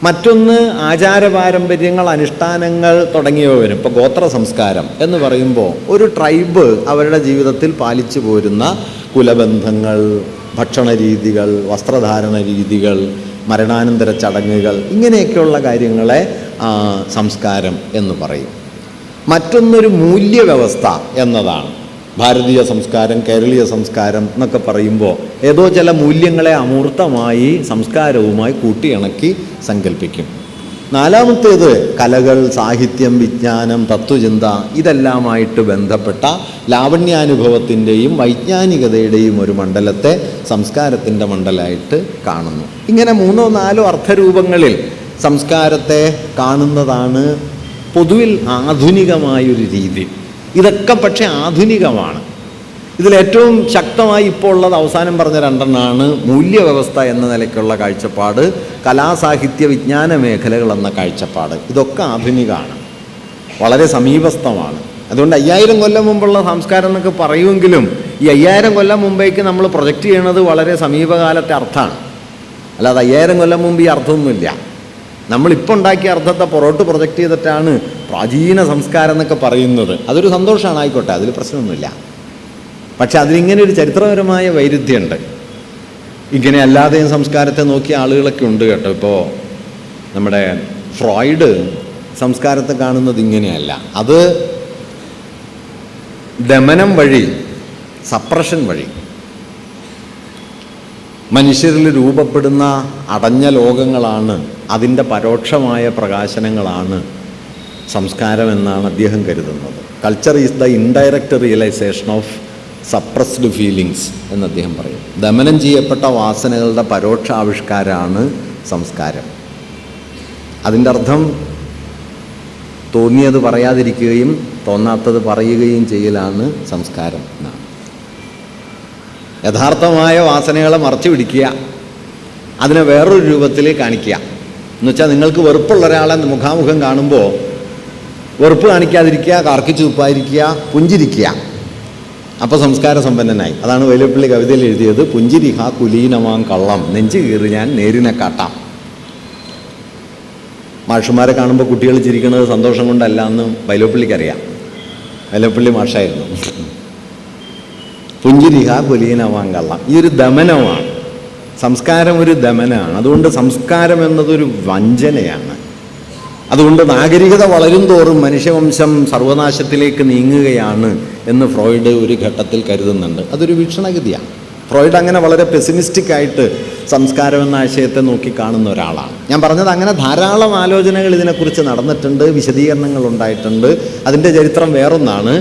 മറ്റൊന്ന് ആചാരപാരമ്പര്യങ്ങൾ, അനുഷ്ഠാനങ്ങൾ തുടങ്ങിയവ വരും. ഇപ്പോൾ ഗോത്ര സംസ്കാരം എന്ന് പറയുമ്പോൾ ഒരു ട്രൈബ് അവരുടെ ജീവിതത്തിൽ പാലിച്ചു പോരുന്ന കുലബന്ധങ്ങൾ, ഭക്ഷണ രീതികൾ, വസ്ത്രധാരണ രീതികൾ, മരണാനന്തര ചടങ്ങുകൾ, ഇങ്ങനെയൊക്കെയുള്ള കാര്യങ്ങളെ സംസ്കാരം എന്ന് പറയും. മറ്റൊന്നൊരു മൂല്യവ്യവസ്ഥ എന്നതാണ്. ഭാരതീയ സംസ്കാരം, കേരളീയ സംസ്കാരം എന്നൊക്കെ പറയുമ്പോൾ ഏതോ ചില മൂല്യങ്ങളെ അമൂർത്തമായി സംസ്കാരവുമായി കൂട്ടിയിണക്കി സങ്കല്പിക്കും. 4മത്തേത് കലകൾ, സാഹിത്യം, വിജ്ഞാനം, തത്വചിന്ത ഇതെല്ലാമായിട്ട് ബന്ധപ്പെട്ട ലാവണ്യാനുഭവത്തിൻ്റെയും വൈജ്ഞാനികതയുടെയും ഒരു മണ്ഡലത്തെ സംസ്കാരത്തിൻ്റെ മണ്ഡലമായിട്ട് കാണുന്നു. ഇങ്ങനെ 3-4 അർത്ഥരൂപങ്ങളിൽ സംസ്കാരത്തെ കാണുന്നതാണ് പൊതുവിൽ ആധുനികമായൊരു രീതി. ഇതൊക്കെ പക്ഷേ ആധുനികമാണ്. ഇതിലേറ്റവും ശക്തമായി ഇപ്പോൾ ഉള്ളത് അവസാനം പറഞ്ഞ 2 മൂല്യവ്യവസ്ഥ എന്ന നിലയ്ക്കുള്ള കാഴ്ചപ്പാട്, കലാസാഹിത്യ വിജ്ഞാന മേഖലകൾ എന്ന കാഴ്ചപ്പാട്. ഇതൊക്കെ ആധുനികമാണ്, വളരെ സമീപസ്ഥമാണ്. അതുകൊണ്ട് 5000 കൊല്ലം മുമ്പുള്ള സംസ്കാരം എന്നൊക്കെ പറയുമെങ്കിലും ഈ 5000 കൊല്ലം മുമ്പേക്ക് നമ്മൾ പ്രൊജക്റ്റ് ചെയ്യണത് വളരെ സമീപകാലത്തെ അർത്ഥമാണ്. അല്ലാതെ 5000 കൊല്ലം മുമ്പ് ഈ അർത്ഥമൊന്നുമില്ല. നമ്മളിപ്പോൾ ഉണ്ടാക്കിയ അർത്ഥത്തെ പുറോട്ട് പ്രൊജക്റ്റ് ചെയ്തിട്ടാണ് പ്രാചീന സംസ്കാരം എന്നൊക്കെ പറയുന്നത്. അതൊരു സന്തോഷമാണ്, ആയിക്കോട്ടെ, അതിൽ പ്രശ്നമൊന്നുമില്ല. പക്ഷെ അതിലിങ്ങനെ ഒരു ചരിത്രപരമായ വൈരുദ്ധ്യമുണ്ട്. ഇങ്ങനെ അല്ലാതെയും സംസ്കാരത്തെ നോക്കിയ ആളുകളൊക്കെ ഉണ്ട് കേട്ടോ. ഇപ്പോൾ നമ്മുടെ ഫ്രോയിഡ് സംസ്കാരത്തെ കാണുന്നത് ഇങ്ങനെയല്ല. അത് ദമനം വഴി, സപ്രഷൻ വഴി മനുഷ്യരിൽ രൂപപ്പെടുന്ന അടഞ്ഞ ലോകങ്ങളാണ്, അതിൻ്റെ പരോക്ഷമായ പ്രകാശനങ്ങളാണ് സംസ്കാരം എന്നാണ് അദ്ദേഹം കരുതുന്നത്. Culture is the indirect realisation of suppressed feelings എന്ന് അദ്ദേഹം പറയും. ദമനം ചെയ്യപ്പെട്ട വാസനകളുടെ പരോക്ഷ ആവിഷ്കാരമാണ് സംസ്കാരം. അതിൻ്റെ അർത്ഥം തോന്നിയത് പറയാതിരിക്കുകയും തോന്നാത്തത് പറയുകയും ചെയ്യലാണ് സംസ്കാരം എന്നാണ്. യഥാർത്ഥമായ വാസനകളെ മറച്ചു പിടിക്കുക, അതിനെ വേറൊരു രൂപത്തിൽ കാണിക്കുക. എന്നുവെച്ചാൽ നിങ്ങൾക്ക് വെറുപ്പുള്ള ഒരാളെ മുഖാമുഖം കാണുമ്പോൾ വെറുപ്പ് കാണിക്കാതിരിക്കുക, കറക്കിച്ചു തുപ്പാതിരിക്കുക, പുഞ്ചിരിക്കുക. അപ്പോൾ സംസ്കാര സമ്പന്നനായി. അതാണ് വൈലോപ്പിള്ളി കവിതയിൽ എഴുതിയത്, പുഞ്ചിരിഹ കുലീനമാം കള്ളം നെഞ്ചു കീറി ഞാൻ നേരിനെ കാട്ടാം. മാഷുമാരെ കാണുമ്പോൾ കുട്ടികൾ ചിരിക്കുന്നത് സന്തോഷം കൊണ്ടല്ല എന്ന് വൈലോപ്പിള്ളിക്കറിയാം. വൈലോപ്പിള്ളി മാഷായിരുന്നു. പുഞ്ചിരിഹ കുലീനമാം കള്ളം, ഈ ഒരു ദമനമാണ് സംസ്കാരം, ഒരു ദമനമാണ്. അതുകൊണ്ട് സംസ്കാരം എന്നതൊരു വഞ്ചനയാണ്. അതുകൊണ്ട് നാഗരികത വളരും തോറും മനുഷ്യവംശം സർവനാശത്തിലേക്ക് നീങ്ങുകയാണ് എന്ന് ഫ്രോയിഡ് ഒരു ഘട്ടത്തിൽ കരുതുന്നുണ്ട്. അതൊരു വീക്ഷണഗതിയാണ്. ഫ്രോയിഡ് അങ്ങനെ വളരെ പെസിമിസ്റ്റിക് ആയിട്ട് സംസ്കാരം എന്ന ആശയത്തെ നോക്കി കാണുന്ന ഒരാളാണ്. ഞാൻ പറഞ്ഞത് അങ്ങനെ ധാരാളം ആലോചനകൾ ഇതിനെക്കുറിച്ച് നടന്നിട്ടുണ്ട്, വിശദീകരണങ്ങൾ ഉണ്ടായിട്ടുണ്ട്. അതിൻ്റെ ചരിത്രം വേറൊന്നാണ്.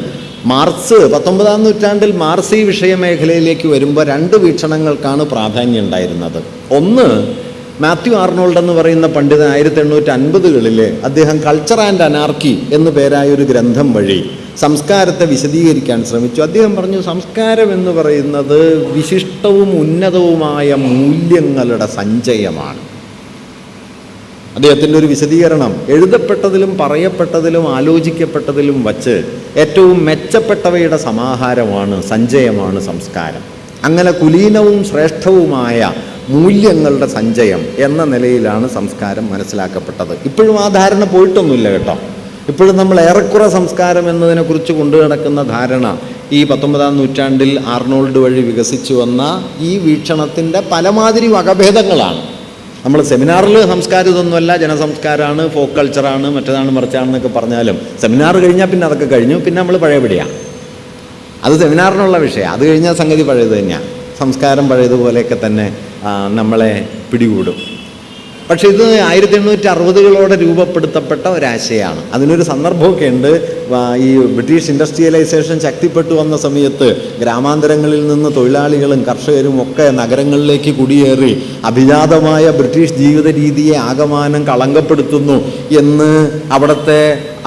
മാർക്സ് 19-ാം നൂറ്റാണ്ടിൽ മാർക്സ് ഈ വിഷയമേഖലയിലേക്ക് വരുമ്പോൾ രണ്ട് വീക്ഷണങ്ങൾക്കാണ് പ്രാധാന്യം ഉണ്ടായിരുന്നത്. ഒന്ന്, മാത്യു ആർണോൾഡ് എന്ന് പറയുന്ന പണ്ഡിതൻ 1850-കളിൽ അദ്ദേഹം കൾച്ചർ ആൻഡ് അനാർക്കി എന്നു പേരായൊരു ഗ്രന്ഥം വഴി സംസ്കാരത്തെ വിശദീകരിക്കാൻ ശ്രമിച്ചു. അദ്ദേഹം പറഞ്ഞു, സംസ്കാരം എന്ന് പറയുന്നത് വിശിഷ്ടവും ഉന്നതവുമായ മൂല്യങ്ങളുടെ സഞ്ചയമാണ്. അദ്ദേഹത്തിൻ്റെ ഒരു വിശദീകരണം, എഴുതപ്പെട്ടതിലും പറയപ്പെട്ടതിലും ആലോചിക്കപ്പെട്ടതിലും വച്ച് ഏറ്റവും മെച്ചപ്പെട്ടവയുടെ സമാഹാരമാണ്, സഞ്ചയമാണ് സംസ്കാരം. അങ്ങനെ കുലീനവും ശ്രേഷ്ഠവുമായ മൂല്യങ്ങളുടെ സഞ്ചയം എന്ന നിലയിലാണ് സംസ്കാരം മനസ്സിലാക്കപ്പെട്ടത്. ഇപ്പോഴും ആ ധാരണ പോയിട്ടൊന്നുമില്ല കേട്ടോ. ഇപ്പോഴും നമ്മൾ ഏറെക്കുറെ സംസ്കാരം എന്നതിനെക്കുറിച്ച് കൊണ്ടു നടക്കുന്ന ധാരണ ഈ 19-ാം നൂറ്റാണ്ടിൽ ആർണോൾഡ് വഴി വികസിച്ചു വന്ന ഈ വീക്ഷണത്തിൻ്റെ പലമാതിരി വകഭേദങ്ങളാണ്. നമ്മൾ സെമിനാറിൽ സംസ്കാരം ഇതൊന്നുമല്ല, ജനസംസ്കാരമാണ്, ഫോക്ക് കൾച്ചറാണ്, മറ്റേതാണ് മറിച്ചാണെന്നൊക്കെ പറഞ്ഞാലും സെമിനാർ കഴിഞ്ഞാൽ പിന്നെ അതൊക്കെ കഴിഞ്ഞു, പിന്നെ നമ്മൾ പഴയപടിയാണ്. അത് സെമിനാറിനുള്ള വിഷയം. അത് കഴിഞ്ഞാൽ സംഗതി പഴയത് തന്നെയാണ്. സംസ്കാരം പഴയതുപോലെയൊക്കെ തന്നെ നമ്മളെ പിടികൂടും. പക്ഷേ ഇത് 1860-കളോടെ രൂപപ്പെടുത്തപ്പെട്ട ഒരാശയമാണ്. അതിനൊരു സന്ദർഭമൊക്കെ ഉണ്ട്. ഈ ബ്രിട്ടീഷ് ഇൻഡസ്ട്രിയലൈസേഷൻ ശക്തിപ്പെട്ടു വന്ന സമയത്ത് ഗ്രാമാന്തരങ്ങളിൽ നിന്ന് തൊഴിലാളികളും കർഷകരും ഒക്കെ നഗരങ്ങളിലേക്ക് കുടിയേറി അഭിജാതമായ ബ്രിട്ടീഷ് ജീവിത രീതിയെ ആകമാനം കളങ്കപ്പെടുത്തുന്നു എന്ന് അവിടുത്തെ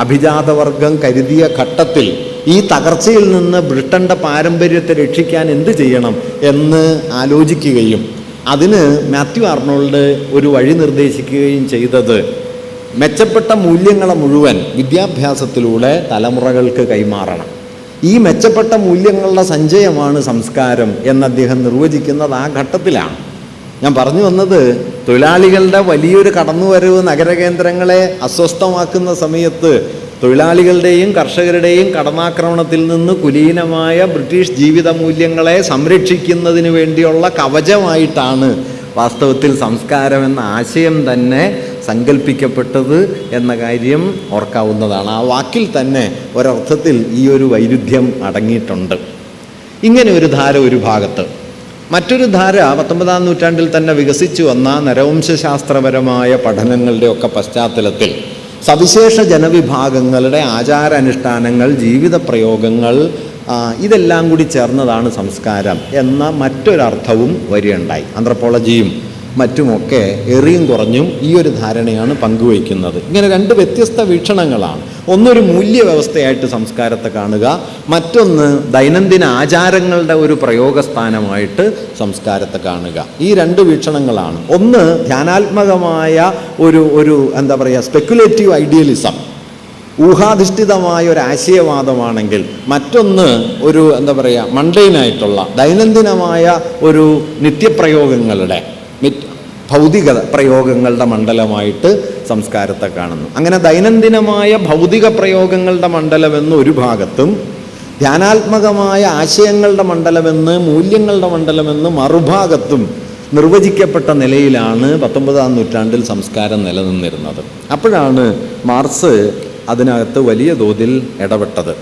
അഭിജാതവർഗം കരുതിയ ഘട്ടത്തിൽ ഈ തകർച്ചയിൽ നിന്ന് ബ്രിട്ടൻ്റെ പാരമ്പര്യത്തെ രക്ഷിക്കാൻ എന്ത് ചെയ്യണം എന്ന് ആലോചിക്കുകയും അതിന് മാത്യു ആർണോൾഡ് ഒരു വഴി നിർദ്ദേശിക്കുകയും ചെയ്തത് മെച്ചപ്പെട്ട മൂല്യങ്ങളെ മുഴുവൻ വിദ്യാഭ്യാസത്തിലൂടെ തലമുറകൾക്ക് കൈമാറണം. ഈ മെച്ചപ്പെട്ട മൂല്യങ്ങളുടെ സഞ്ചയമാണ് സംസ്കാരം എന്ന് അദ്ദേഹം നിർവചിക്കുന്നത് ആ ഘട്ടത്തിലാണ്. ഞാൻ പറഞ്ഞു വന്നത്, തൊഴിലാളികളുടെ വലിയൊരു കടന്നുവരവ് നഗരകേന്ദ്രങ്ങളെ അസ്വസ്ഥമാക്കുന്ന സമയത്ത് തൊഴിലാളികളുടെയും കർഷകരുടെയും കടന്നാക്രമണത്തിൽ നിന്ന് കുലീനമായ ബ്രിട്ടീഷ് ജീവിത മൂല്യങ്ങളെ സംരക്ഷിക്കുന്നതിന് വേണ്ടിയുള്ള കവചമായിട്ടാണ് വാസ്തവത്തിൽ സംസ്കാരം എന്ന ആശയം തന്നെ സങ്കല്പിക്കപ്പെട്ടത് എന്ന കാര്യം ഓർക്കാവുന്നതാണ്. ആ വാക്കിൽ തന്നെ ഒരർത്ഥത്തിൽ ഈ ഒരു വൈരുദ്ധ്യം അടങ്ങിയിട്ടുണ്ട്. ഇങ്ങനെ ഒരു ധാര ഒരു ഭാഗത്ത്. മറ്റൊരു ധാര 19-ാം നൂറ്റാണ്ടിൽ തന്നെ വികസിച്ചു വന്ന നരവംശാസ്ത്രപരമായ പഠനങ്ങളുടെയൊക്കെ പശ്ചാത്തലത്തിൽ സവിശേഷ ജനവിഭാഗങ്ങളുടെ ആചാരാനുഷ്ഠാനങ്ങൾ, ജീവിത പ്രയോഗങ്ങൾ, ഇതെല്ലാം കൂടി ചേർന്നതാണ് സംസ്കാരം എന്ന മറ്റൊരർത്ഥവും വരികയുണ്ടായി. ആന്ത്രപ്പോളജിയും മറ്റുമൊക്കെ ഏറിയും കുറഞ്ഞും ഈ ഒരു ധാരണയാണ് പങ്കുവയ്ക്കുന്നത്. ഇങ്ങനെ രണ്ട് വ്യത്യസ്ത വീക്ഷണങ്ങളാണ്. ഒന്നൊരു മൂല്യവ്യവസ്ഥയായിട്ട് സംസ്കാരത്തെ കാണുക, മറ്റൊന്ന് ദൈനംദിന ആചാരങ്ങളുടെ ഒരു പ്രയോഗസ്ഥാനമായിട്ട് സംസ്കാരത്തെ കാണുക. ഈ രണ്ട് വീക്ഷണങ്ങളാണ്. ഒന്ന് ധ്യാനാത്മകമായ ഒരു എന്താ പറയുക, സ്പെക്കുലേറ്റീവ് ഐഡിയലിസം, ഊഹാധിഷ്ഠിതമായ ഒരു ആശയവാദമാണെങ്കിൽ മറ്റൊന്ന് ഒരു എന്താ പറയുക, മണ്ടൈനായിട്ടുള്ള ദൈനംദിനമായ ഒരു നിത്യപ്രയോഗങ്ങളുടെ ഭൗതിക പ്രയോഗങ്ങളുടെ മണ്ഡലമായിട്ട് സംസ്കാരത്തെ കാണുന്നു. അങ്ങനെ ദൈനംദിനമായ ഭൗതിക പ്രയോഗങ്ങളുടെ മണ്ഡലമെന്ന് ഒരു ഭാഗത്തും ധ്യാനാത്മകമായ ആശയങ്ങളുടെ മണ്ഡലമെന്ന്, മൂല്യങ്ങളുടെ മണ്ഡലമെന്ന് മറുഭാഗത്തും നിർവചിക്കപ്പെട്ട നിലയിലാണ് 19-ാം നൂറ്റാണ്ടിൽ സംസ്കാരം നിലനിന്നിരുന്നത്. അപ്പോഴാണ് മാർക്സ് അതിനകത്ത് വലിയ തോതിൽ ഇടപെട്ടത്.